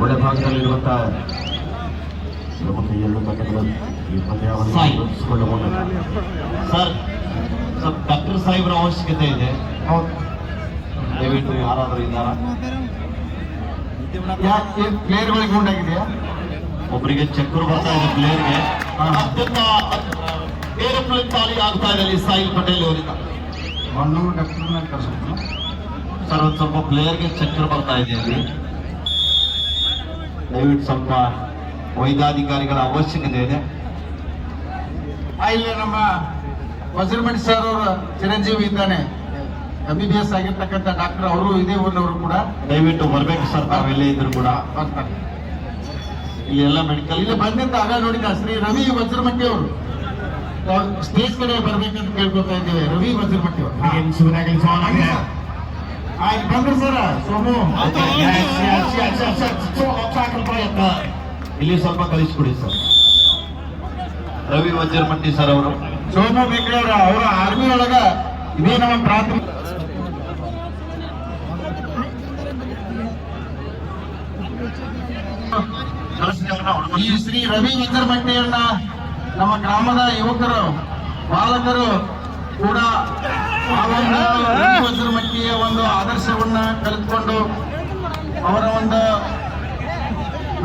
ಒಳಭಾಗದಲ್ಲಿರುವಂತಹ ಪ್ರಮುಖ 2 ತಂಡಗಳು ಈ ಪಂದ್ಯವನ್ನು ರೂಪಿಸಿಕೊಳ್ಳುವ ಮೂಲಕ ಸರ್ ಡಾಕ್ಟರ್ ಸಾಹೇಬ್ರ ಅವಶ್ಯಕತೆ ಇದೆ. ದಯವಿಟ್ಟು ಯಾರಾದರೂ ಇದ್ದಾರಾ? ಯಾಕೆ ಪ್ಲೇಯರ್ಗಳಿಗೆ ಉಂಟಾಗಿದೆಯಾ? ಒಬ್ಬರಿಗೆ ಚಕ್ಕರು ಬರ್ತಾ ಇದೆ. ಪ್ಲೇಯರ್ಗೆ ಅತ್ಯಂತ ಏರೋಪ್ಲೇನ್ ತಾಲಿ ಆಗ್ತಾ ಇದೆ ಅಲ್ಲಿ ಸಾಹಿಲ್ ಪಟೇಲ್ ಅವರಿಂದ. ಒಂದು ಡಾಕ್ಟರ್ನ ಕರ್ಸ್ಬಿಟ್ಟು ಸರ್ ಒಂದು ಸ್ವಲ್ಪ ಪ್ಲೇಯರ್ಗೆ ಚಕ್ಕರ್ ಬರ್ತಾ ಇದೆ ಅಲ್ಲಿ. ದಯವಿಟ್ಟು ಸ್ವಲ್ಪ ವೈದ್ಯಾಧಿಕಾರಿಗಳ ಅವಶ್ಯಕತೆ ಇದೆ. ಇಲ್ಲಿ ನಮ್ಮ ವಜ್ರಮಣಿ ಸರ್ ಅವರು ಚಿರಂಜೀವಿ ಇದ್ದಾನೆ. MBBS ಆಗಿರ್ತಕ್ಕಂಥ ಡಾಕ್ಟರ್ ಅವರು ಇದೇ ಊರಿನವರು ಕೂಡ ದಯವಿಟ್ಟು ಬರ್ಬೇಕು ಸರ್. ತಾವೆಲ್ಲೇ ಇದ್ರು ಕೂಡ ಬರ್ತಾರೆ. ಇಲ್ಲಿ ಎಲ್ಲ ಮೆಡಿಕಲ್ ಇಲ್ಲಿ ಬಂದಂತ ಆಗ ನೋಡಿದ ಶ್ರೀ ರವಿ ವಜ್ರಮಟ್ಟಿ ಅವರು ಸ್ಟೇಜ್ ಕಡೆ ಬರ್ಬೇಕಂತ ಕೇಳ್ಕೊತಾ ಇದ್ದೇವೆ. ರವಿ ವಜ್ರಮಟ್ಟಿ ಅವರು ಆಯ್ತು ಬಂದ್ರು ಸರ್. ಸೋಮು ಇಲ್ಲಿ ಸ್ವಲ್ಪ ಕಳಿಸ್ಕೊಡಿ ಸರ್. ರವಿ ವಜ್ರಮಟ್ಟಿ ಸರ್ ಅವರು. ಸೋಮು ಬೇಕ್ರಿ ಅವರ ಆರ್ಮಿ ಒಳಗ ಇದೇ ನಮ್ಮ ಪ್ರಾಥಮಿಕ ಈ ಶ್ರೀ ರವಿ ವಜ್ರಮಟ್ಟಿಯನ್ನ ನಮ್ಮ ಗ್ರಾಮದ ಯುವಕರು ಬಾಲಕರು ಕೂಡ ಆ ಒಂದು ರವಿ ವಜ್ರಮಟ್ಟಿಯ ಒಂದು ಆದರ್ಶವನ್ನ ಕಲಿತ್ಕೊಂಡು ಅವರ ಒಂದು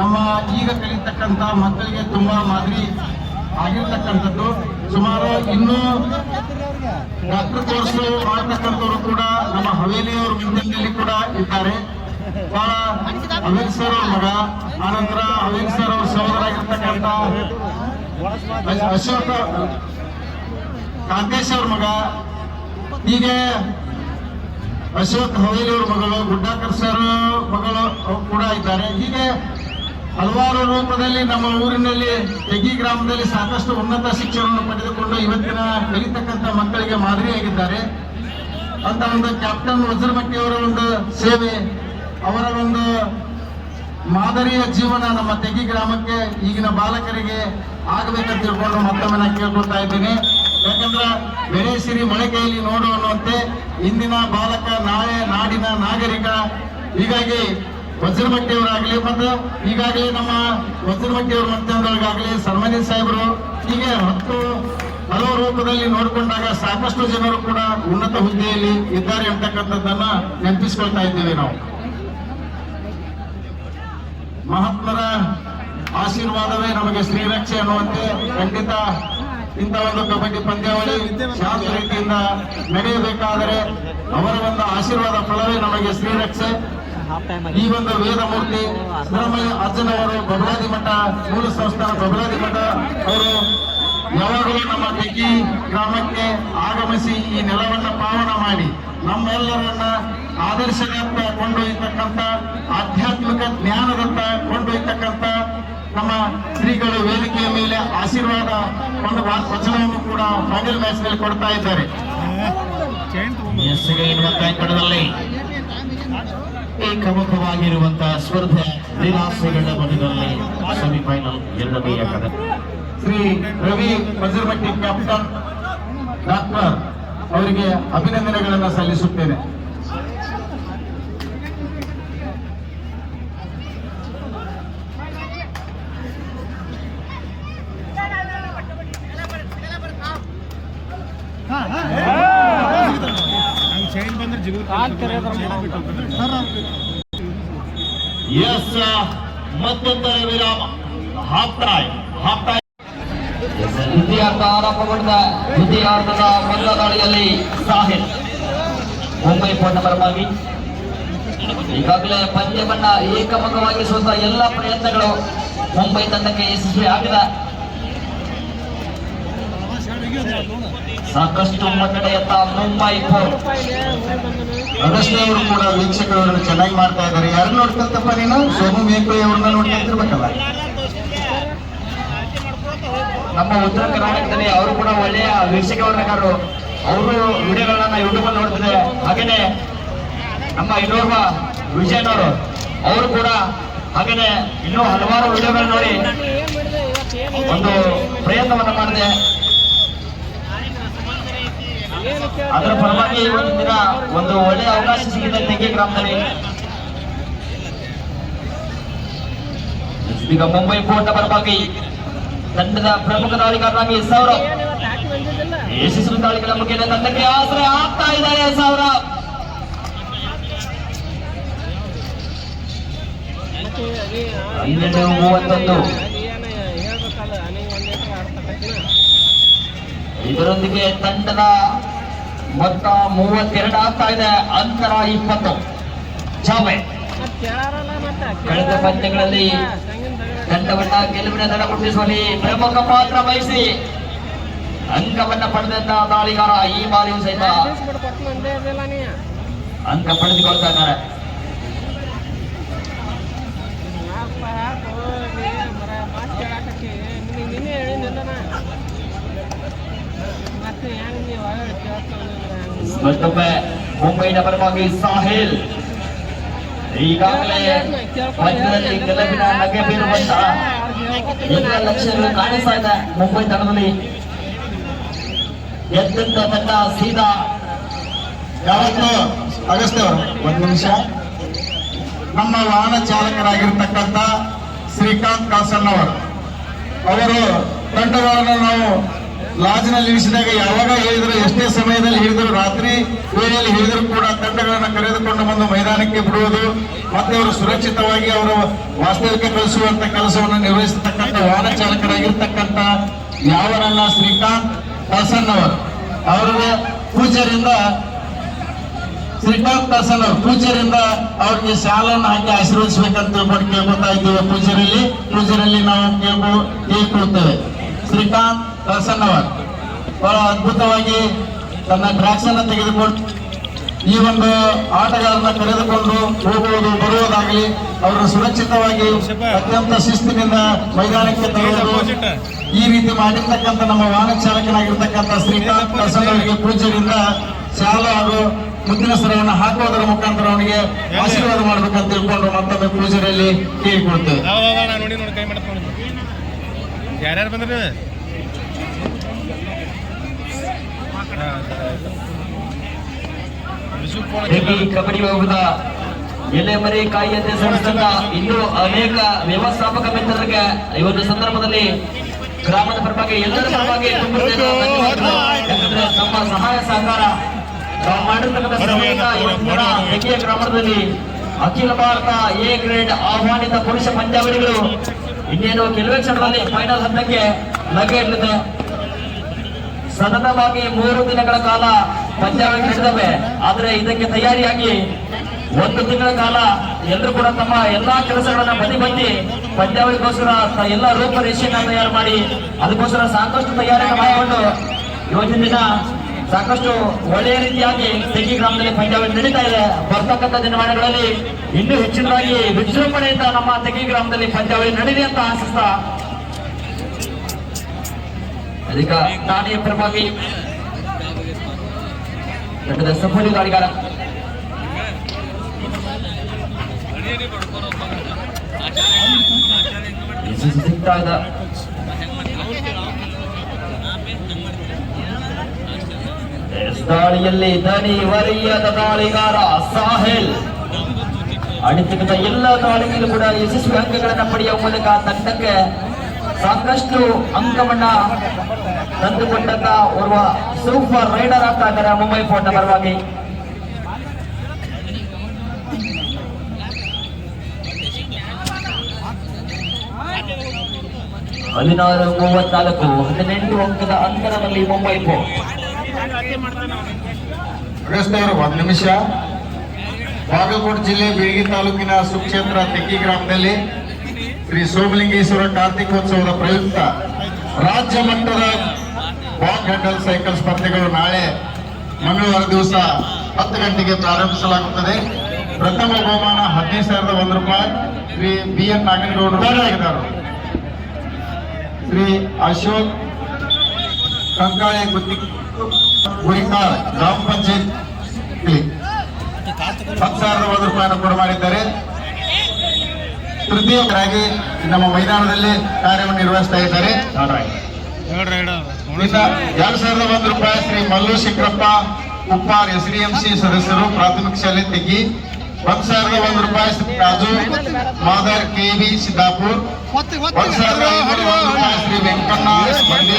ನಮ್ಮ ಈಗ ಕಲಿತಕ್ಕಂಥ ಮಕ್ಕಳಿಗೆ ತುಂಬಾ ಮಾದರಿ ಆಗಿರ್ತಕ್ಕಂಥದ್ದು. ಸುಮಾರು ಇನ್ನೂ ಡಾಕ್ಟರ್ ಕೋರ್ಸ್ ಮಾಡತಕ್ಕಂಥವ್ರು ಕೂಡ ನಮ್ಮ ಹವೇಲಿಯವ್ರ ಮುಂದಿನಲ್ಲಿ ಕೂಡ ಇದ್ದಾರೆ. ಬಹಳ ಅಮೀರ್ ಸರ್ ಅವ್ರ ಮಗ, ಆನಂತರ ಅಮೀರ್ ಸರ್ ಅವ್ರ ಸಹೋದರಾಗಿರ್ತಕ್ಕಂಥ ಅಶೋಕ್ ಕಾಂತೇಶ್ ಅವ್ರ ಮಗ, ಹೀಗೆ ಅಶೋಕ್ ಹವೇಲಿ ಅವ್ರ ಮಗಳು, ಗುಡ್ಡಾಕರ್ ಸರ್ ಮಗಳು ಕೂಡ ಇದ್ದಾರೆ. ಹೀಗೆ ಹಲವಾರು ರೂಪದಲ್ಲಿ ನಮ್ಮ ಊರಿನಲ್ಲಿ ತೆಗಿ ಗ್ರಾಮದಲ್ಲಿ ಸಾಕಷ್ಟು ಉನ್ನತ ಶಿಕ್ಷಣವನ್ನು ಪಡೆದುಕೊಂಡು ಇವತ್ತಿನ ಕಲಿತಕ್ಕಂಥ ಮಕ್ಕಳಿಗೆ ಮಾದರಿಯಾಗಿದ್ದಾರೆ. ಅಂತ ಒಂದು ಕ್ಯಾಪ್ಟನ್ ವಜ್ರಮಟ್ಟಿ ಅವರ ಒಂದು ಸೇವೆ, ಅವರ ಒಂದು ಮಾದರಿಯ ಜೀವನ ನಮ್ಮ ತೆಗಿ ಗ್ರಾಮಕ್ಕೆ ಈಗಿನ ಬಾಲಕರಿಗೆ ಆಗಬೇಕಂತ ತಿಳ್ಕೊಂಡು ಮತ್ತೊಮ್ಮೆ ನಾನು ಕೇಳ್ಕೊಳ್ತಾ ಇದ್ದೀನಿ. ಯಾಕಂದ್ರೆ ಬೆಳೆ ಸಿರಿ ಮಳೆ ಕೈಯಲ್ಲಿ ನೋಡು ಅನ್ನುವಂತೆ ಇಂದಿನ ಬಾಲಕ ನಾಳೆ ನಾಡಿನ ನಾಗರಿಕ. ಹೀಗಾಗಿ ವಜ್ರಮಟ್ಟಿಯವರಾಗಲಿ ಮತ್ತು ಈಗಾಗಲೇ ನಮ್ಮ ವಜ್ರಮಟ್ಟಿಯವ್ರ ಮತ್ತೊಂದೊಳಗಾಗಲಿ ಸನ್ಮಾನ್ಯ ಸಾಹೇಬರು ಹೀಗೆ ಹಲವು ರೂಪದಲ್ಲಿ ನೋಡಿಕೊಂಡಾಗ ಸಾಕಷ್ಟು ಜನರು ಕೂಡ ಉನ್ನತ ಹುದ್ದೆಯಲ್ಲಿ ಇದ್ದಾರೆ ಅಂತಕ್ಕಂಥದ್ದನ್ನ ನೆನಪಿಸ್ಕೊಳ್ತಾ ಇದ್ದೇವೆ ನಾವು. ಮಹಾತ್ಮರ ಆಶೀರ್ವಾದವೇ ನಮಗೆ ಶ್ರೀರಕ್ಷೆ ಅನ್ನುವಂತೆ ಖಂಡಿತ ಇಂಥ ಒಂದು ಕಬಡ್ಡಿ ಪಂದ್ಯಾವಳಿ ಶಾಂತ ರೀತಿಯಿಂದ ನಡೆಯಬೇಕಾದರೆ ಅವರ ಒಂದು ಆಶೀರ್ವಾದ ಫಲವೇ ನಮಗೆ ಶ್ರೀರಕ್ಷೆ. ಈ ಒಂದು ವೇದಮೂರ್ತಿ ಸಿದ್ದರಾಮಯ್ಯ ಅಜ್ಜನವರು ಬಬಲಾದಿ ಮಠ ಮೂಲ ಸಂಸ್ಥಾನ ಬಬಲಾದಿ ಮಠ ಅವರು ಯಾವಾಗಲೂ ನಮ್ಮ ತೆಗಿ ಗ್ರಾಮಕ್ಕೆ ಆಗಮಿಸಿ ಈ ನೆಲವನ್ನು ಪಾವನ ಮಾಡಿ ನಮ್ಮೆಲ್ಲರನ್ನ ಆದರ್ಶದತ್ತ ಕೊಂಡೊಯ್ಯತಕ್ಕಂಥ ಆಧ್ಯಾತ್ಮಿಕ ಜ್ಞಾನದತ್ತ ಕೊಂಡೊಯ್ಯತಕ್ಕಂಥ ನಮ್ಮ ಶ್ರೀಗಳು ವೇದಿಕೆಯ ಮೇಲೆ ಆಶೀರ್ವಾದ ಒಂದು ವಚನವನ್ನು ಕೂಡ ಫೈನಲ್ ಮ್ಯಾಚ್ ನಲ್ಲಿ ಕೊಡ್ತಾ ಇದ್ದಾರೆ. ಕಣದಲ್ಲಿ ಏಕಮುಖವಾಗಿರುವಂತಹ ಸ್ಪರ್ಧೆ ನಿರಾಸೆಗಳ ಮನೆಯಲ್ಲಿ ಸೆಮಿಫೈನಲ್ 2ನೇ ಕಡೆ. ಶ್ರೀ ರವಿ ವಜ್ರಮಟ್ಟಿ ಕ್ಯಾಪ್ಟನ್ ಡಾಕ್ಟರ್ ಅವರಿಗೆ ಅಭಿನಂದನೆಗಳನ್ನು ಸಲ್ಲಿಸುತ್ತೇನೆ. ಎಸ್ ಮತ್ತೊಂದರ ವಿರಾಮ ಹಾಫ್ ಟೈಮ್ ದ್ವಿತೀಯಾರ್ಧ ಆರಂಭಗೊಂಡ ದ್ವಿತೀಯಾರ್ಧದ ಮೊದಲ ದಾಳಿಯಲ್ಲಿ ಸಾಹಿಲ್ ಮುಂಬೈ ಪೋಟ ಪರವಾಗಿ ಈಗಾಗಲೇ ಪಂದ್ಯವನ್ನ ಏಕಮುಖವಾಗಿಸುವಂತಹ ಎಲ್ಲ ಪ್ರಯತ್ನಗಳು ಮುಂಬೈ ತಂಡಕ್ಕೆ ಯಶಸ್ವಿ ಆಗಿದೆ. ಸಾಕಷ್ಟು ಮುನ್ನಡೆಯತ್ತ ಮುಂಬೈ ಪೋರ್ಟ್. ಅಗಸ್ತ್ಯ ಅವರು ಕೂಡ ವೀಕ್ಷಕರನ್ನು ಚೆನ್ನಾಗಿ ಮಾಡ್ತಾ ಇದ್ದಾರೆ. ಯಾರು ನೋಡ್ಕೊಂತಪ್ಪ ನೀನು? ಸೋಮು ಮೇಕುಳಿ ಅವ್ರನ್ನ ನೋಡ್ಕೊಂತಿರ್ಬೇಕಲ್ಲ. ನಮ್ಮ ಉತ್ತರ ಕರ್ನಾಟಕದಲ್ಲಿ ಅವರು ಕೂಡ ಒಳ್ಳೆಯ ವೀಕ್ಷಕ ವರ್ಣಕಾರರು. ಅವರು ವಿಡಿಯೋಗಳನ್ನ ಯೂಟ್ಯೂಬ್ ಅಲ್ಲಿ ನೋಡ್ತಿದ್ದಾರೆ. ಹಾಗೇನೆ ನಮ್ಮ ಇನ್ನೋರ್ವ ವಿಜಯನವರು ಅವರು ಕೂಡ ಹಾಗೇನೆ ಇನ್ನೂ ಹಲವಾರು ವಿಡಿಯೋಗಳನ್ನ ನೋಡಿ ಒಂದು ಪ್ರಯತ್ನವನ್ನ ಮಾಡಿದೆ. ಅದರ ಪರವಾಗಿ ಇವತ್ತು ದಿನ ಒಂದು ಒಳ್ಳೆಯ ಅವಕಾಶ ಸಿಗಿದೆ ತೆಂಗಿ ಗ್ರಾಮದಲ್ಲಿ. ಈಗ ಮುಂಬೈ ಪೋರ್ಟ್ ಪರವಾಗಿ ತಂಡದ ಪ್ರಮುಖ ದಾಳಿಗಾರರಾಗಿ ಸೌರವ್ ಯಶಸ್ವಿ ದಾಳಿಗಳ ಮುಖೇನ ತಂಡಕ್ಕೆ ಆಶ್ರಯ ಆಗ್ತಾ ಇದ್ದಾರೆ. ಸೌರವ್ 12:31 ಇದರೊಂದಿಗೆ ತಂಡದ ಮೊತ್ತ 32 ಆಗ್ತಾ ಇದೆ. ಅಂತರ 20. ಚಾವೆ ಕಳೆದ ಪಂದ್ಯಗಳಲ್ಲಿ ತಂಡವನ್ನ ಗೆಲುವಿನ ದಡ ಮುಟ್ಟಿಸುವಲ್ಲಿ ಪ್ರಮುಖ ಪಾತ್ರ ವಹಿಸಿ ಅಂಕವನ್ನ ಪಡೆದಂತ ದಾಳಿಗಾರ ಈ ಬಾರಿಯೂ ಸಹಿತ ಅಂಕ ಪಡೆದುಕೊಳ್ತಾ ಇದ್ದಾರೆ. ಮತ್ತೊಮ್ಮೆ ಮುಂಬೈನ ಪರವಾಗಿ ಸಾಹಿಲ್ ಈಗಾಗಲೇ ಪಂದ್ಯದಲ್ಲಿ ಗೆಲುವಿನ ನಗೆ ಬೀರುವಂತಹ ಎಲ್ಲ ಲಕ್ಷ್ಯಗಳು ಕಾಣಿಸ್ತಾ ಇದೆ ಮುಂಬೈ ತಂಡದಲ್ಲಿ. ಎದ್ದಂತ ತಂಡ ಸೀದಾ ಯಾವತ್ತು ಅಗಸ್ತ್ಯ ಅವರು ಒಂದು ನಿಮಿಷ. ನಮ್ಮ ವಾಹನ ಚಾಲಕರಾಗಿರ್ತಕ್ಕಂಥ ಶ್ರೀಕಾಂತ್ ಕಾಸನ್ನವರು ಅವರು ತಂಡಗಳನ್ನು ನಾವು ಲಾಜ್ನಲ್ಲಿ ಇಳಿಸಿದಾಗ ಯಾವಾಗ ಹೇಳಿದ್ರು, ಎಷ್ಟೇ ಸಮಯದಲ್ಲಿ ಹೇಳಿದ್ರು, ರಾತ್ರಿ ವೇಳೆಯಲ್ಲಿ ಹೇಳಿದ್ರು ಕೂಡ ತಂಡಗಳನ್ನು ಕರೆದುಕೊಂಡು ಬಂದು ಮೈದಾನಕ್ಕೆ ಬಿಡುವುದು ಮತ್ತೆ ಅವರು ಸುರಕ್ಷಿತವಾಗಿ ಅವರು ವಾಸ್ತವಕ್ಕೆ ಕಳಿಸುವಂತ ಕೆಲಸವನ್ನು ನಿರ್ವಹಿಸತಕ್ಕಂಥ ವಾಹನ ಚಾಲಕರಾಗಿರ್ತಕ್ಕಂಥ ಯಾವರಲ್ಲ ಶ್ರೀಕಾಂತ್ ಕಾಸನ್ನವರು ಅವರಿಗೆ ಪೂಜ್ಯರಿಂದ ಶ್ರೀಕಾಂತ್ ಕಾಸನ್ ಅವರು ಪೂಜ್ಯರಿಂದ ಅವ್ರಿಗೆ ಶಾಲನ್ನು ಹಾಕಿ ಆಶೀರ್ವದಿಸಬೇಕಂತ ಕೇಳ್ಕೊತಾ ಇದ್ದೇವೆ. ಪೂಜ್ಯರಲ್ಲಿ ನಾವು ಕೇಳ್ಕೊಳ್ತೇವೆ. ಶ್ರೀಕಾಂತ್ ಕಾಸನ್ ಅವರು ಬಹಳ ಅದ್ಭುತವಾಗಿ ತನ್ನ ಟ್ರ್ಯಾಕ್ಸ್ ಅನ್ನು ತೆಗೆದುಕೊಂಡು ಈ ಒಂದು ಆಟಗಾರನ ಕರೆದುಕೊಂಡು ಹೋಗುವುದು ಬರುವುದಾಗಲಿ ಅವರನ್ನು ಸುರಕ್ಷಿತವಾಗಿ ಅತ್ಯಂತ ಶಿಸ್ತಿನಿಂದ ಮೈದಾನಕ್ಕೆ ತರುವುದು ಈ ರೀತಿ ಮಾಡಿರ್ತಕ್ಕಂಥ ನಮ್ಮ ವಾಹನ ಚಾಲಕನಾಗಿರ್ತಕ್ಕಂಥ ಶ್ರೀಕಾಂತ್ ಕಾಸನ್ ಅವರಿಗೆ ಪೂಜ್ಯರಿಂದ ಶಾಲೆ ಹಾಗೂ ಮುದ್ದಿನ ಸರವನ್ನು ಹಾಕುವುದರ ಮುಖಾಂತರ ಅವನಿಗೆ ಆಶೀರ್ವಾದ ಮಾಡಬೇಕಂತ ತಿಳ್ಕೊಂಡು ಮತ್ತೊಮ್ಮೆ ಪೂಜೆಯಲ್ಲಿ ಕೇಳಿಕೊಳ್ತೇವೆ. ನೋಡಿ ಕೈ ಮಾಡ್ಕೊಂಡು ಯಾರ್ಯಾರು ಬಂದ್ರಿ? ಕಬಡ್ಡಿ ವಿಭಾಗದ ಎಲೆಮರೆ ಕಾಯಿಯಂತೆ ಸಂಸ್ಥೆಯಿಂದ ಇನ್ನೂ ಅನೇಕ ವ್ಯವಸ್ಥಾಪಕ ಮಿತ್ರರಿಗೆ ಈ ಒಂದು ಸಂದರ್ಭದಲ್ಲಿ ಗ್ರಾಮದ ಪರವಾಗಿ ಎಲ್ಲರ ಪರವಾಗಿ ಯಾಕಂದ್ರೆ ನಮ್ಮ ಸಹಾಯ ಸಹಕಾರ ಮಾಡಿರ್ತಕ್ಕಂಥ ಗ್ರಾಮದಲ್ಲಿ ಅಖಿಲ ಭಾರತ ಎ ಗ್ರೇಡ್ ಆಹ್ವಾನಿತ ಪುರುಷ ಪಂದ್ಯಾವಳಿಗಳು ಇನ್ನೇನು ಕೆಲವೇ ಕ್ಷಣದಲ್ಲಿ ಫೈನಲ್ ಹಂತಕ್ಕೆ ಲಗ್ಗೆ ಇಡಲಿದೆ. ಸತತವಾಗಿ 3 ದಿನಗಳ ಕಾಲ ಪಂದ್ಯಾವಳಿ ನಡೆದವೆ. ಆದರೆ ಇದಕ್ಕೆ ತಯಾರಿಯಾಗಿ 1 ತಿಂಗಳ ಕಾಲ ಎಲ್ಲರೂ ಕೂಡ ತಮ್ಮ ಎಲ್ಲಾ ಕೆಲಸಗಳನ್ನ ಬದಿ ಪಂದ್ಯಾವಳಿಗೋಸ್ಕರ ಎಲ್ಲ ರೂಪರೇಷೆಯನ್ನ ತಯಾರು ಮಾಡಿ ಅದಕ್ಕೋಸ್ಕರ ಸಾಕಷ್ಟು ತಯಾರಿ ಮಾಡಿಕೊಂಡು ಇವತ್ತಿನ ದಿನ ಸಾಕಷ್ಟು ಒಳ್ಳೆಯ ರೀತಿಯಾಗಿ ತೆಗಿ ಗ್ರಾಮದಲ್ಲಿ ಪಂದ್ಯಾವಳಿ ನಡೀತಾ ಇದೆ. ಬರ್ತಕ್ಕಂಥ ದಿನಮಾನಗಳಲ್ಲಿ ಇನ್ನೂ ಹೆಚ್ಚಿನದಾಗಿ ವಿಜೃಂಭಣೆಯಿಂದ ನಮ್ಮ ತೆಗಿ ಗ್ರಾಮದಲ್ಲಿ ಪಂದ್ಯಾವಳಿ ನಡೀಲಿ ಅಂತ ಆಶಿಸ್ತಾ ಅದಕ್ಕೆ ನಾನೇ ಪರವಾಗಿ ತಂಡದ ಸಫಲಿ ದಾಳಿಗಾರ ಸಿಗ್ತಾ ಇದ್ದ ದಾಳಿಯಲ್ಲಿ ದಣಿವರಿಯದ ದಾಳಿಗಾರ ಸಾಹಿಲ್ ಅಡಿತಕ್ಕಂಥ ಎಲ್ಲ ದಾಳಿಗಳು ಕೂಡ ಯಶಸ್ವಿ ಅಂಕಗಳನ್ನು ಪಡೆಯುವ ಮೂಲಕ ತಂಡಕ್ಕೆ ಸಾಕಷ್ಟು ಅಂಕವನ್ನ ತಂದುಕೊಂಡಂತ ಓರ್ವ ಸೂಪರ್ ರೈಡರ್ ಆಗ್ತಾ ಇದ್ದಾರೆ ಮುಂಬೈ ಪೋರ್ಟ್ನ ಪರವಾಗಿ. 16-34 18 ಅಂಕದ ಅಂತರದಲ್ಲಿ ಮುಂಬೈ ಪೋರ್ಟ್. ಅವರು 1 ನಿಮಿಷ. ಬಾಗಲಕೋಟೆ ಜಿಲ್ಲೆ ಬೀಳಗಿ ತಾಲೂಕಿನ ಸುಕ್ಷೇತ್ರ ತೆಕ್ಕಿ ಗ್ರಾಮದಲ್ಲಿ ಶ್ರೀ ಸೋಮಲಿಂಗೇಶ್ವರ ಕಾರ್ತಿಕೋತ್ಸವದ ಪ್ರಯುಕ್ತ ರಾಜ್ಯ ಮಟ್ಟದ ವಾಕ್ ಹ್ಯಾಂಡಲ್ ಸೈಕಲ್ ಸ್ಪರ್ಧೆಗಳು ನಾಳೆ ಮಂಗಳವಾರ ದಿವಸ 10 ಗಂಟೆಗೆ ಪ್ರಾರಂಭಿಸಲಾಗುತ್ತದೆ. ಪ್ರಥಮ ಬಹುಮಾನ 15,001 ರೂಪಾಯಿ ಶ್ರೀ BN ನಾಗೇಗೌಡರು ಆಗಿದ್ದಾರೆ. ಶ್ರೀ ಅಶೋಕ್ ಕಂಕಾಳೆ ಗುರಿಕಾಳ್ ಗ್ರಾಮ ಪಂಚಾಯತ್ 10,001 ರೂಪಾಯಿಯನ್ನು ಕೊಡು ಮಾಡಿದ್ದಾರೆ. ತೃತೀಯರಾಗಿ ನಮ್ಮ ಮೈದಾನದಲ್ಲಿ ಕಾರ್ಯವನ್ನು ನಿರ್ವಹಿಸ್ತಾ ಇದ್ದಾರೆ. 2,001 ರೂಪಾಯಿ ಶ್ರೀ ಮಲ್ಲು ಶಿಖರಪ್ಪ ಉಪ್ಪಾರ್ SDMC ಸದಸ್ಯರು ಪ್ರಾಥಮಿಕ ಶಾಲೆ ತೆಗಿ. 1,001 ರೂಪಾಯಿ ಶ್ರೀ ರಾಜು ಮಾದರ್ KB ಸಿದ್ದಾಪುರ್. 1,501 ರೂಪಾಯಿ ಶ್ರೀ ವೆಂಕಣ್ಣ ಮಂಡಿ.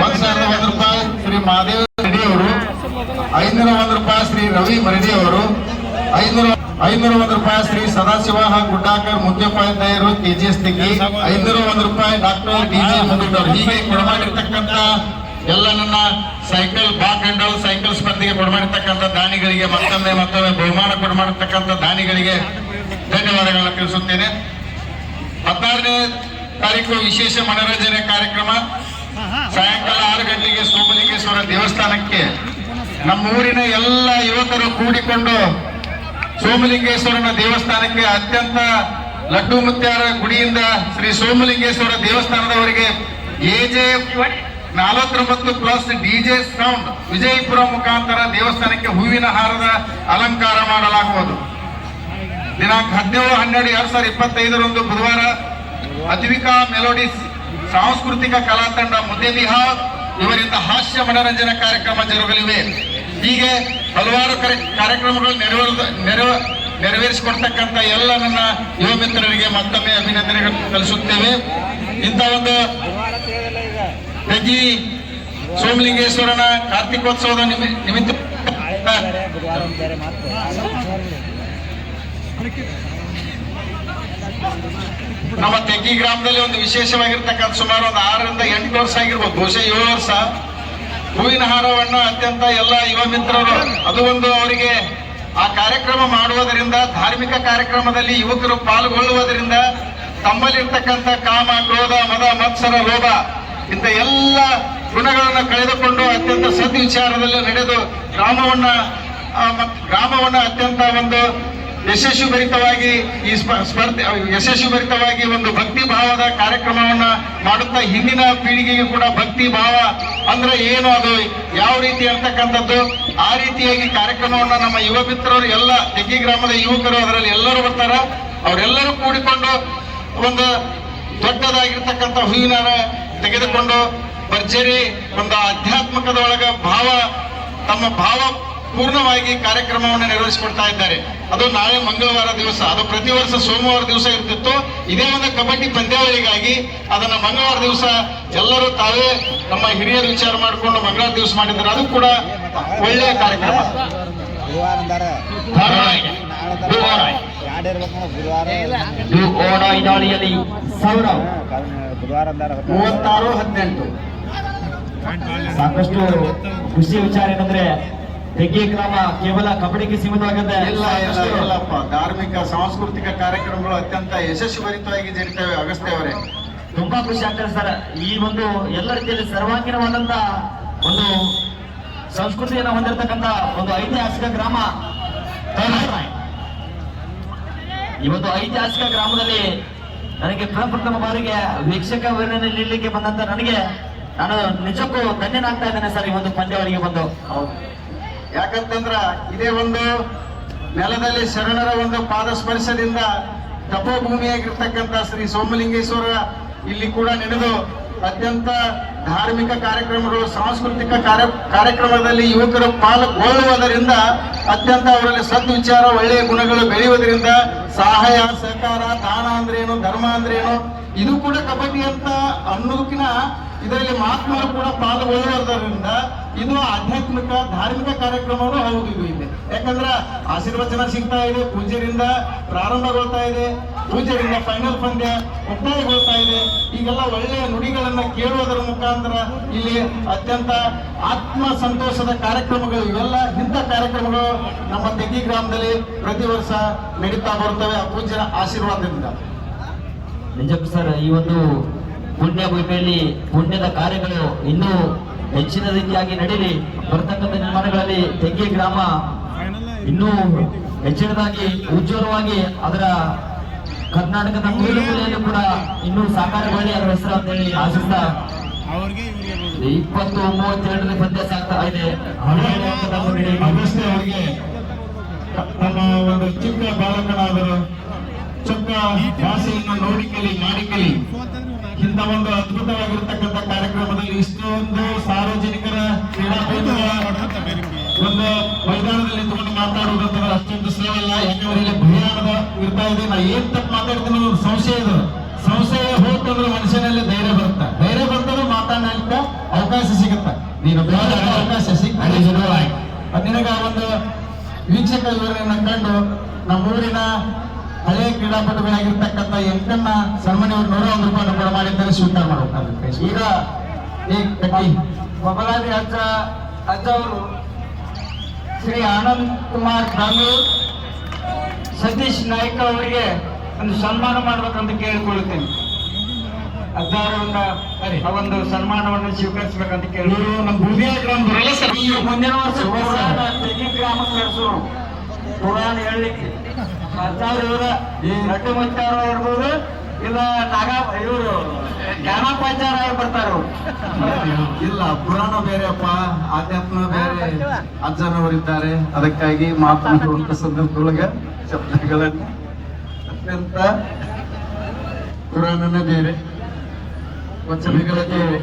1,001 ರೂಪಾಯಿ ಶ್ರೀ ಮಹಾದೇವ್ ರೆಡ್ಡಿ ಅವರು. 501 ರೂಪಾಯಿ ಶ್ರೀ ರವಿ ಮರಡಿ ಅವರು. 501 ರೂಪಾಯಿ ಶ್ರೀ ಸದಾಶಿವ ಗುಡ್ಡಾಕರ್ ಮುಖ್ಯೋಪಾಧ್ಯಾಯರು KGS ತೆಗಿ. 501 ರೂಪಾಯಿ ಡಾಕ್ಟರ್ DJ ಮುಂದೂಟವರು. ಹೀಗೆ ಕೊಡಮಾಡಿರ್ತಕ್ಕಂಥ ಎಲ್ಲ ನನ್ನ ಸೈಕಲ್ ಬಾಕ್ ಹ್ಯಾಂಡಲ್ ಸೈಕಲ್ ಸ್ಪರ್ಧೆಗೆ ಕೊಡಮಾಡಿರ್ತಕ್ಕಂಥ ದಾನಿಗಳಿಗೆ ಮತ್ತೊಮ್ಮೆ ಬಹುಮಾನ ಕೊಡಮಾಡಿರ್ತಕ್ಕಂಥ ದಾನಿಗಳಿಗೆ ಧನ್ಯವಾದಗಳನ್ನ ತಿಳಿಸುತ್ತೇನೆ. 16ನೇ ತಾರೀಕು ವಿಶೇಷ ಮನೋರಂಜನೆ ಕಾರ್ಯಕ್ರಮ ಸಾಯಂಕಾಲ 6 ಗಂಟೆಗೆ ಸೋಮಲಿಂಗೇಶ್ವರ ದೇವಸ್ಥಾನಕ್ಕೆ ನಮ್ಮ ಊರಿನ ಎಲ್ಲ ಯುವಕರು ಕೂಡಿಕೊಂಡು ಸೋಮಲಿಂಗೇಶ್ವರನ ದೇವಸ್ಥಾನಕ್ಕೆ ಅತ್ಯಂತ ಲಡ್ಡು ಮುತ್ಯಾರ ಗುಡಿಯಿಂದ ಶ್ರೀ ಸೋಮಲಿಂಗೇಶ್ವರ ದೇವಸ್ಥಾನದವರೆಗೆ AJ 49+ DJ ಸೌಂಡ್ ವಿಜಯಪುರ ಮುಖಾಂತರ ದೇವಸ್ಥಾನಕ್ಕೆ ಹೂವಿನ ಹಾರದ ಅಲಂಕಾರ ಮಾಡಲಾಗುವುದು. ದಿನಾಂಕ 17-12-2025 ಬುಧವಾರ ಅದ್ವಿಕಾ ಮೆಲೋಡಿಸ್ ಸಾಂಸ್ಕೃತಿಕ ಕಲಾ ತಂಡ ಮುದ್ದೆಬಿಹಾರ್ ಇವರಿಂದ ಹಾಸ್ಯ ಮನೋರಂಜನಾ ಕಾರ್ಯಕ್ರಮ ಜರುಗಲಿವೆ. ಹೀಗೆ ಹಲವಾರು ಕಾರ್ಯಕ್ರಮಗಳು ನೆರವೇರಿಸಿಕೊಡ್ತಕ್ಕಂಥ ಎಲ್ಲ ನನ್ನ ಯುವ ಮಿತ್ರರಿಗೆ ಮತ್ತೊಮ್ಮೆ ಅಭಿನಂದನೆಗಳು ಸಲ್ಲಿಸುತ್ತೇವೆ. ಇಂಥ ಒಂದು ತೆಗಿ ಸೋಮಲಿಂಗೇಶ್ವರನ ಕಾರ್ತಿಕೋತ್ಸವದ ನಿಮಿತ್ತ ನಮ್ಮ ತೆಗ್ಗಿ ಗ್ರಾಮದಲ್ಲಿ ಒಂದು ವಿಶೇಷವಾಗಿರ್ತಕ್ಕಂಥ ಸುಮಾರು ಒಂದು 6-8 ವರ್ಷ ಆಗಿರ್ಬೋದು, ಬಹುಶಃ 7 ವರ್ಷ ಹೂವಿನ ಹಾರವನ್ನ ಅತ್ಯಂತ ಎಲ್ಲ ಯುವ ಮಿತ್ರರು ಅದು ಒಂದು ಅವರಿಗೆ ಆ ಕಾರ್ಯಕ್ರಮ ಮಾಡುವುದರಿಂದ ಧಾರ್ಮಿಕ ಕಾರ್ಯಕ್ರಮದಲ್ಲಿ ಯುವಕರು ಪಾಲ್ಗೊಳ್ಳುವುದರಿಂದ ತಮ್ಮಲ್ಲಿರ್ತಕ್ಕಂಥ ಕಾಮ ಕ್ರೋಧ ಮದ ಮತ್ಸರ ಲೋಭ ಇಂಥ ಎಲ್ಲ ಗುಣಗಳನ್ನು ಕಳೆದುಕೊಂಡು ಅತ್ಯಂತ ಸದ್ವಿಚಾರದಲ್ಲಿ ನಡೆದು ಗ್ರಾಮವನ್ನ ಅತ್ಯಂತ ಒಂದು ಯಶಸ್ವಿಭರಿತವಾಗಿ ಈ ಯಶಸ್ವಿಭರಿತವಾಗಿ ಒಂದು ಭಕ್ತಿ ಭಾವದ ಕಾರ್ಯಕ್ರಮವನ್ನ ಮಾಡುತ್ತಾ ಹಿಂದಿನ ಪೀಳಿಗೆಗೆ ಕೂಡ ಭಕ್ತಿ ಭಾವ ಅಂದ್ರೆ ಏನು, ಅದು ಯಾವ ರೀತಿ ಅಂತಕ್ಕಂಥದ್ದು ಆ ರೀತಿಯಾಗಿ ಕಾರ್ಯಕ್ರಮವನ್ನ ನಮ್ಮ ಯುವ ಮಿತ್ರರು ಎಲ್ಲ ತೆಗ್ಗಿ ಗ್ರಾಮದ ಯುವಕರು ಅದರಲ್ಲಿ ಎಲ್ಲರೂ ಬರ್ತಾರ. ಅವರೆಲ್ಲರೂ ಕೂಡಿಕೊಂಡು ಒಂದು ದೊಡ್ಡದಾಗಿರ್ತಕ್ಕಂಥ ಹೂವಿನ ತೆಗೆದುಕೊಂಡು ಭರ್ಜರಿ ಒಂದು ಆಧ್ಯಾತ್ಮಕದ ಒಳಗ ತಮ್ಮ ಭಾವ ಪೂರ್ಣವಾಗಿ ಕಾರ್ಯಕ್ರಮವನ್ನು ನಿರ್ವಹಿಸಿಕೊಡ್ತಾ ಇದ್ದಾರೆ. ಅದು ನಾಳೆ ಮಂಗಳವಾರ ದಿವಸ, ಅದು ಪ್ರತಿ ವರ್ಷ ಸೋಮವಾರ ದಿವಸ ಇರ್ತಿತ್ತು. ಇದೇ ಒಂದು ಕಬಡ್ಡಿ ಪಂದ್ಯಾವಳಿಗಾಗಿ ಅದನ್ನ ಮಂಗಳವಾರ ದಿವಸ ಎಲ್ಲರೂ ತಾವೇ ನಮ್ಮ ಹಿರಿಯರು ವಿಚಾರ ಮಾಡಿಕೊಂಡು ಮಂಗಳವಾರ ದಿವಸ ಮಾಡಿದ್ದಾರೆ. ಅದು ಕೂಡ ಒಳ್ಳೆಯ ಕಾರ್ಯಕ್ರಮ. ಸೌರವ್ 36-18 ಸಾಕಷ್ಟು ಖುಷಿ ವಿಚಾರ ಏನಂದ್ರೆ ತೆಗ್ಗಿ ಗ್ರಾಮ ಕೇವಲ ಕಬಡ್ಡಿಗೆ ಸೀಮಿತವಾಗದೆ ಇಲ್ಲಪ್ಪ, ಧಾರ್ಮಿಕ ಸಾಂಸ್ಕೃತಿಕ ಕಾರ್ಯಕ್ರಮಗಳು ಅತ್ಯಂತ ಯಶಸ್ವಿಭರಿತವಾಗಿ ಜರುಗುತ್ತವೆ. ಅಗಸ್ತ್ಯ ಅವರೇ, ತುಂಬಾ ಖುಷಿ ಆಗ್ತದೆ ಸರ್. ಈ ಒಂದು ಎಲ್ಲ ರೀತಿಯಲ್ಲಿ ಸರ್ವಾಂಗೀಣವಾದಂತ ಒಂದು ಸಂಸ್ಕೃತಿಯನ್ನು ಹೊಂದಿರತಕ್ಕಂತ ಒಂದು ಐತಿಹಾಸಿಕ ಗ್ರಾಮ. ಈ ಒಂದು ಐತಿಹಾಸಿಕ ಗ್ರಾಮದಲ್ಲಿ ನನಗೆ ಪ್ರಪ್ರಥಮ ಬಾರಿಗೆ ವೀಕ್ಷಕ ವರ್ಣನೆ ನೀಡಲಿಕ್ಕೆ ಬಂದಂತ ನಾನು ನಿಜಕ್ಕೂ ಧನ್ಯನಾಗ್ತಾ ಇದ್ದೇನೆ ಸರ್ ಈ ಒಂದು ಪಂದ್ಯಾವಳಿಗೆ ಬಂದು. ಯಾಕಂತಂದ್ರ ಇದೇ ಒಂದು ನೆಲದಲ್ಲಿ ಶರಣರ ಒಂದು ಪಾದ ಸ್ಪರ್ಶದಿಂದ ತಪೋಭೂಮಿಯಾಗಿರ್ತಕ್ಕಂಥ ಶ್ರೀ ಸೋಮಲಿಂಗೇಶ್ವರ ಇಲ್ಲಿ ಕೂಡ ನೆನೆದು ಅತ್ಯಂತ ಧಾರ್ಮಿಕ ಕಾರ್ಯಕ್ರಮಗಳು ಸಾಂಸ್ಕೃತಿಕ ಕಾರ್ಯಕ್ರಮದಲ್ಲಿ ಯುವಕರು ಪಾಲ್ಗೊಳ್ಳುವುದರಿಂದ ಅತ್ಯಂತ ಅವರಲ್ಲಿ ಸದ್ವಿಚಾರ ಒಳ್ಳೆಯ ಗುಣಗಳು ಬೆಳೆಯುವುದರಿಂದ ಸಹಾಯ ಸಹಕಾರ ದಾನ ಅಂದ್ರೇನು ಧರ್ಮ ಅಂದ್ರೇನು ಇದು ಕೂಡ ಕಬಡ್ಡಿ ಅಂತ ಅನ್ನೋದಕ್ಕಿಂತ ಇದರಲ್ಲಿ ಮಹಾತ್ಮರು ಕೂಡ ಪಾಲ್ಗೊಳ್ಳುವುದರಿಂದ ಇದು ಆಧ್ಯಾತ್ಮಿಕ ಧಾರ್ಮಿಕ ಕಾರ್ಯಕ್ರಮವೂ ಹೌದು. ಇದು ಇದೆ, ಯಾಕಂದ್ರೆ ಆಶೀರ್ವಚನ ಸಿಗ್ತಾ ಇದೆ, ಪೂಜ್ಯರಿಂದ ಪ್ರಾರಂಭಗೊಳ್ತಾ ಇದೆ, ಪೂಜ್ಯರಿಂದ ಫೈನಲ್ ಪಂದ್ಯ ಮುಕ್ತಾಯಗೊಳ್ತಾ ಇದೆ. ಈಗೆಲ್ಲ ಒಳ್ಳೆಯ ನುಡಿಗಳನ್ನ ಕೇಳುವುದರ ಮುಖಾಂತರ ಇಲ್ಲಿ ಅತ್ಯಂತ ಆತ್ಮ ಸಂತೋಷದ ಕಾರ್ಯಕ್ರಮಗಳು ಇವೆಲ್ಲ ಇಂಥ ಕಾರ್ಯಕ್ರಮಗಳು ನಮ್ಮ ತೆಗಿ ಗ್ರಾಮದಲ್ಲಿ ಪ್ರತಿ ವರ್ಷ ನಡೀತಾ ಬರುತ್ತವೆ ಆ ಪೂಜ್ಯರ ಆಶೀರ್ವಾದದಿಂದ. ನಿಜಕ್ಕೂ ಸರ್, ಈ ಒಂದು ಪುಣ್ಯ ಭೂಮಿಯಲ್ಲಿ ಪುಣ್ಯದ ಕಾರ್ಯಗಳು ಇನ್ನೂ ಹೆಚ್ಚಿನ ರೀತಿಯಾಗಿ ನಡೀಲಿ. ಬರ್ತಕ್ಕಂಥ ನಿರ್ಮಾಣಗಳಲ್ಲಿ ತೆಗ್ಗಿ ಗ್ರಾಮ ಇನ್ನೂ ಹೆಚ್ಚಿನದಾಗಿ ಉಜ್ವಲವಾಗಿ ಅದರ ಕರ್ನಾಟಕದ ಮೂಲೆಯಲ್ಲೂ ಕೂಡ ಇನ್ನೂ ಸಾಕಾರಗೊಳ್ಳಿ ಅದರ ಹೆಸರು ಅಂತ ಹೇಳಿ ಆಶಿಸ್ತಾ 20-32 ಪಂದ್ಯ ಸಾಗ್ತಾ ಇದೆ. ಅಗಸ್ತ್ಯ ಅವರಿಗೆ ತಮ್ಮ ಒಂದು ಚಿಕ್ಕ ಬಾಲಕನಾದರು ಚಿಕ್ಕ ಭಾಷೆಯನ್ನು ನೋಡಿ ಕಲಿ ಮಾಡಿ ಕಲಿ ಇಂಥ ಒಂದು ಅದ್ಭುತವಾಗಿರ್ತಕ್ಕಂಥ ಕಾರ್ಯಕ್ರಮದಲ್ಲಿ ಇಷ್ಟೊಂದು ಸಾರ್ವಜನಿಕರ ಕ್ರೀಡಾಪಟುಗಳ ಒಂದು ಮೈದಾನದಲ್ಲಿ ನಿಂತ್ಕೊಂಡು ಮಾತಾಡುವುದಂತಂದ್ರೆ ಅಷ್ಟೊಂದು ಸುಲಭಲ್ಲ. ಯಾಕಂದ್ರೆ ಇಲ್ಲಿ ಭಯಾನದ ಇರ್ತಾ ಇದೆ. ನಾ ಏನ್ ತಪ್ಪು ಮಾತಾಡ್ತೀನಿ ಅನ್ನೋದು ಸಂಶಯ ಹೋಗ್ತಂದ್ರೆ ಮನುಷ್ಯನಲ್ಲಿ ಧೈರ್ಯ ಬರುತ್ತೆ. ಧೈರ್ಯ ಬಂದ್ರೆ ಮಾತಾಡಲಿಕ್ಕೆ ಅವಕಾಶ ಸಿಗುತ್ತೆ. ನೀನು ಬೇರೆ ಅವಕಾಶ ನಿನಗ ಒಂದು ವೀಕ್ಷಕ ವಿವರಣೆಯನ್ನ ಕಂಡು ನಮ್ಮೂರಿನ ಹಳೆಯ ಕ್ರೀಡಾಪಟುಗಳಾಗಿರ್ತಕ್ಕಂಥ ಎಂಕಣ್ಣ ಸನ್ಮಾನಿಯವರು 101 ರೂಪಾಯಿ ಕೂಡ ಮಾಡಿದ್ದಾರೆ, ಸ್ವೀಕಾರ ಮಾಡಬೇಕಾಗುತ್ತೆ. ಈಗ ಈ ಕಟ್ಟಿ ಬಬಲಾದಿ ಅಜ್ಜ ಅವರು ಶ್ರೀ ಆನಂದ್ ಕುಮಾರ್ ದಾಂಗೂರ್ ಸತೀಶ್ ನಾಯ್ಕ ಅವರಿಗೆ ಒಂದು ಸನ್ಮಾನ ಮಾಡ್ಬೇಕಂತ ಕೇಳಿಕೊಳ್ಳುತ್ತೇನೆ. ಅಜ್ಜ ಅವರಿಂದ ಒಂದು ಸನ್ಮಾನವನ್ನು ಸ್ವೀಕರಿಸಬೇಕಂತ ಕೇಳಿ ನಮ್ಮ ಬುದಿಯ ಗ್ರಾಮದವರೆಲ್ಲ ಸರ್ ಮುಂದಿನ ವರ್ಷ ತೆಗಿ ಗ್ರಾಮಕ್ಕೆ ಕಳಿಸೋರು ಪುರಾಣ ಹೇಳಲಿಕ್ಕೆ ಇವರ ಗಟ್ಟಿ ಮುಚ್ಚಾರ ಇರ್ಬೋದು, ಇಲ್ಲ ಇವರು ಜ್ಞಾನೋಪಚಾರ ಆಗಿ ಬರ್ತಾರೆ. ಇಲ್ಲ, ಪುರಾಣ ಬೇರೆಪ್ಪ, ಆಧ್ಯಾತ್ಮ ಬೇರೆ. ಅಜ್ಜನವರಿದ್ದಾರೆ, ಅದಕ್ಕಾಗಿ ಮಾತನಾಡುವಂತ ಸಂದರ್ಭದೊಳಗೆ ಶಬ್ದಗಳನ್ನು ಅತ್ಯಂತ ಪುರಾಣನೇ ಬೇರೆ, ವಚನಗಳ ಬೇರೆ.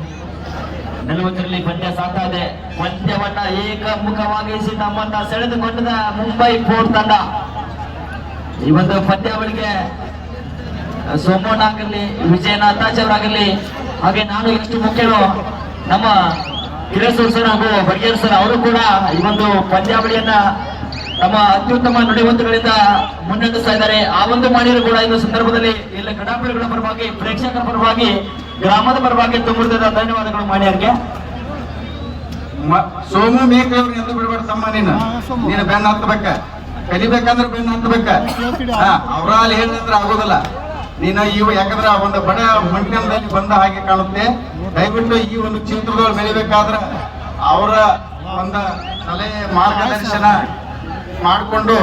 ನೆಲವತ್ತರಲ್ಲಿ ಪಂದ್ಯ ಸಾಗ್ತಾ ಇದೆ. ಪಂದ್ಯವನ್ನ ಏಕಮುಖವಾಗಿಸಿ ನಮ್ಮನ್ನ ಸೆಳೆದುಕೊಂಡ ಮುಂಬೈ ಫೋರ್ಟ್ ತಂಡ. ಈ ಒಂದು ಪಂದ್ಯಾವಳಿಗೆ ಸೋಮಣ್ಣ ಆಗಿರ್ಲಿ, ವಿಜಯನಾಥಾಜ್ ಅವರಾಗಿರ್ಲಿ, ಹಾಗೆ ನಾನು ಎಷ್ಟು ಮುಖ್ಯನೋ ನಮ್ಮ ಕಿರೇಶ್ವರ್ ಸರ್ ಹಾಗೂ ಬಡ್ಗೇರ್ ಸರ್ ಅವರು ಕೂಡ ಈ ಒಂದು ಪಂದ್ಯಾವಳಿಯನ್ನ ತಮ್ಮ ಅತ್ಯುತ್ತಮ ನುಡಿವಂತುಗಳಿಂದ ಮುನ್ನಡೆಸ್ತಾ ಇದ್ದಾರೆ. ಆ ಒಂದು ಮಾಡಿದ್ರು ಕೂಡ ಈ ಸಂದರ್ಭದಲ್ಲಿ ಎಲ್ಲ ಕ್ರೀಡಾಪಟುಗಳ ಪರವಾಗಿ, ಪ್ರೇಕ್ಷಕರ ಪರವಾಗಿ, ಗ್ರಾಮದ ಪರವಾಗಿ ತುಂಬುತ್ತದೆ ಧನ್ಯವಾದಗಳು ಮಾಡ್ಯಾರ್ಗೆ. ಸೋಮು ಮೇಕವ್ರು ಎಂದು ಬಿಡಬೇಡ ತಮ್ಮ, ನೀನು ಬೆನ್ನ ಹತ್ತಬೇಕ, ಕಲಿಬೇಕಂದ್ರೆ ಬೆನ್ನ ಹತ್ತಬೇಕ. ಅವ್ರ ಅಲ್ಲಿ ಹೇಳಿದ್ರೆ ಆಗೋದಿಲ್ಲ. ನೀನು ಯಾಕಂದ್ರೆ ಒಂದು ಬಡ ಮಂಟನದಲ್ಲಿ ಬಂದ ಹಾಗೆ ಕಾಣುತ್ತೆ. ದಯವಿಟ್ಟು ಈ ಒಂದು ಕ್ಷೇತ್ರದೊಳಗೆ ಬೆಳಿಬೇಕಾದ್ರೆ ಅವರ ಒಂದು ಸಲಹೆ ಮಾರ್ಗದರ್ಶನ ಮಾಡಿಕೊಂಡು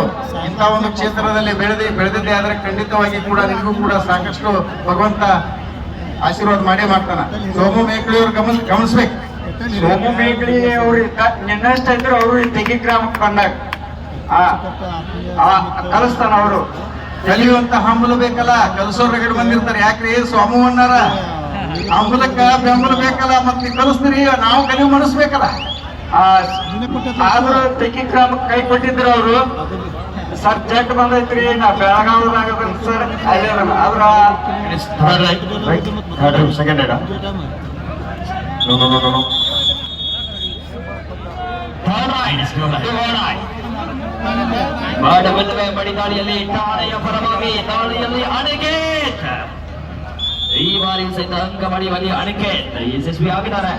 ಇಂಥ ಒಂದು ಕ್ಷೇತ್ರದಲ್ಲಿ ಬೆಳೆದಿದ್ದೆ ಆದ್ರೆ ಖಂಡಿತವಾಗಿ ಕೂಡ ನಿಮಗೂ ಕೂಡ ಸಾಕಷ್ಟು ಭಗವಂತ ಆಶೀರ್ವಾದ ಮಾಡೇ ಮಾಡ್ತಾನ. ಸೋಮು ಮೇಕಳಿ ಅವ್ರು ಗಮನಿಸ್ಬೇಕು. ಸೋಮು ಮೇಕಳಿ ಅವ್ರು ನಿನ್ನಷ್ಟ ಇದ್ರು ಅವರು ತೆಗಿ ಗ್ರಾಮಕ್ಕೆ ಬಂದಾಗ ಕಲಿಸ್ತಾನ. ಅವರು ಕಲಿಯುವಂತ ಹಂಬಲ ಬೇಕಲ್ಲ, ಕಲಿಸೋರ್ ರಗಡ್ ಬಂದಿರ್ತಾರೆ. ಯಾಕ್ರಿ ಸೋಮವಣ್ಣರ ಹಂಬಲಕ್ಕ ಬೆಂಬಲ ಬೇಕಲ್ಲ, ಮತ್ತೆ ಕಲಿಸ್ತೀರಿ, ನಾವು ಕಲಿವು ಮಾಡಿಸ್ಬೇಕಲ್ಲ. ಆದ್ರೂ ತೆಗಿ ಗ್ರಾಮಕ್ಕೆ ಕೈ ಕೊಟ್ಟಿದ್ರು ಅವರು. ಸರ್ ಜಟ್ ಬಂದೈತ್ರಿ, ನಾ ಬೆಳಗಾವದಾಗ ಸರ್ ಅಲ್ಲೇ ಆದ್ರ ಸೆಕೆಂಡ್ ಬಡಿದಾಳಿಯಲ್ಲಿ ಠಾಣೆಯ ಪರವಾಗಿ ದಾಳಿಯಲ್ಲಿ ಅನಿಕೇತ್ ಈ ಬಾರಿ ಸಹಿತ ಅಂಕ ಮಾಡುವಲ್ಲಿ ಅನಿಕೇತ್ ಯಶಸ್ವಿ ಆಗಿದ್ದಾರೆ.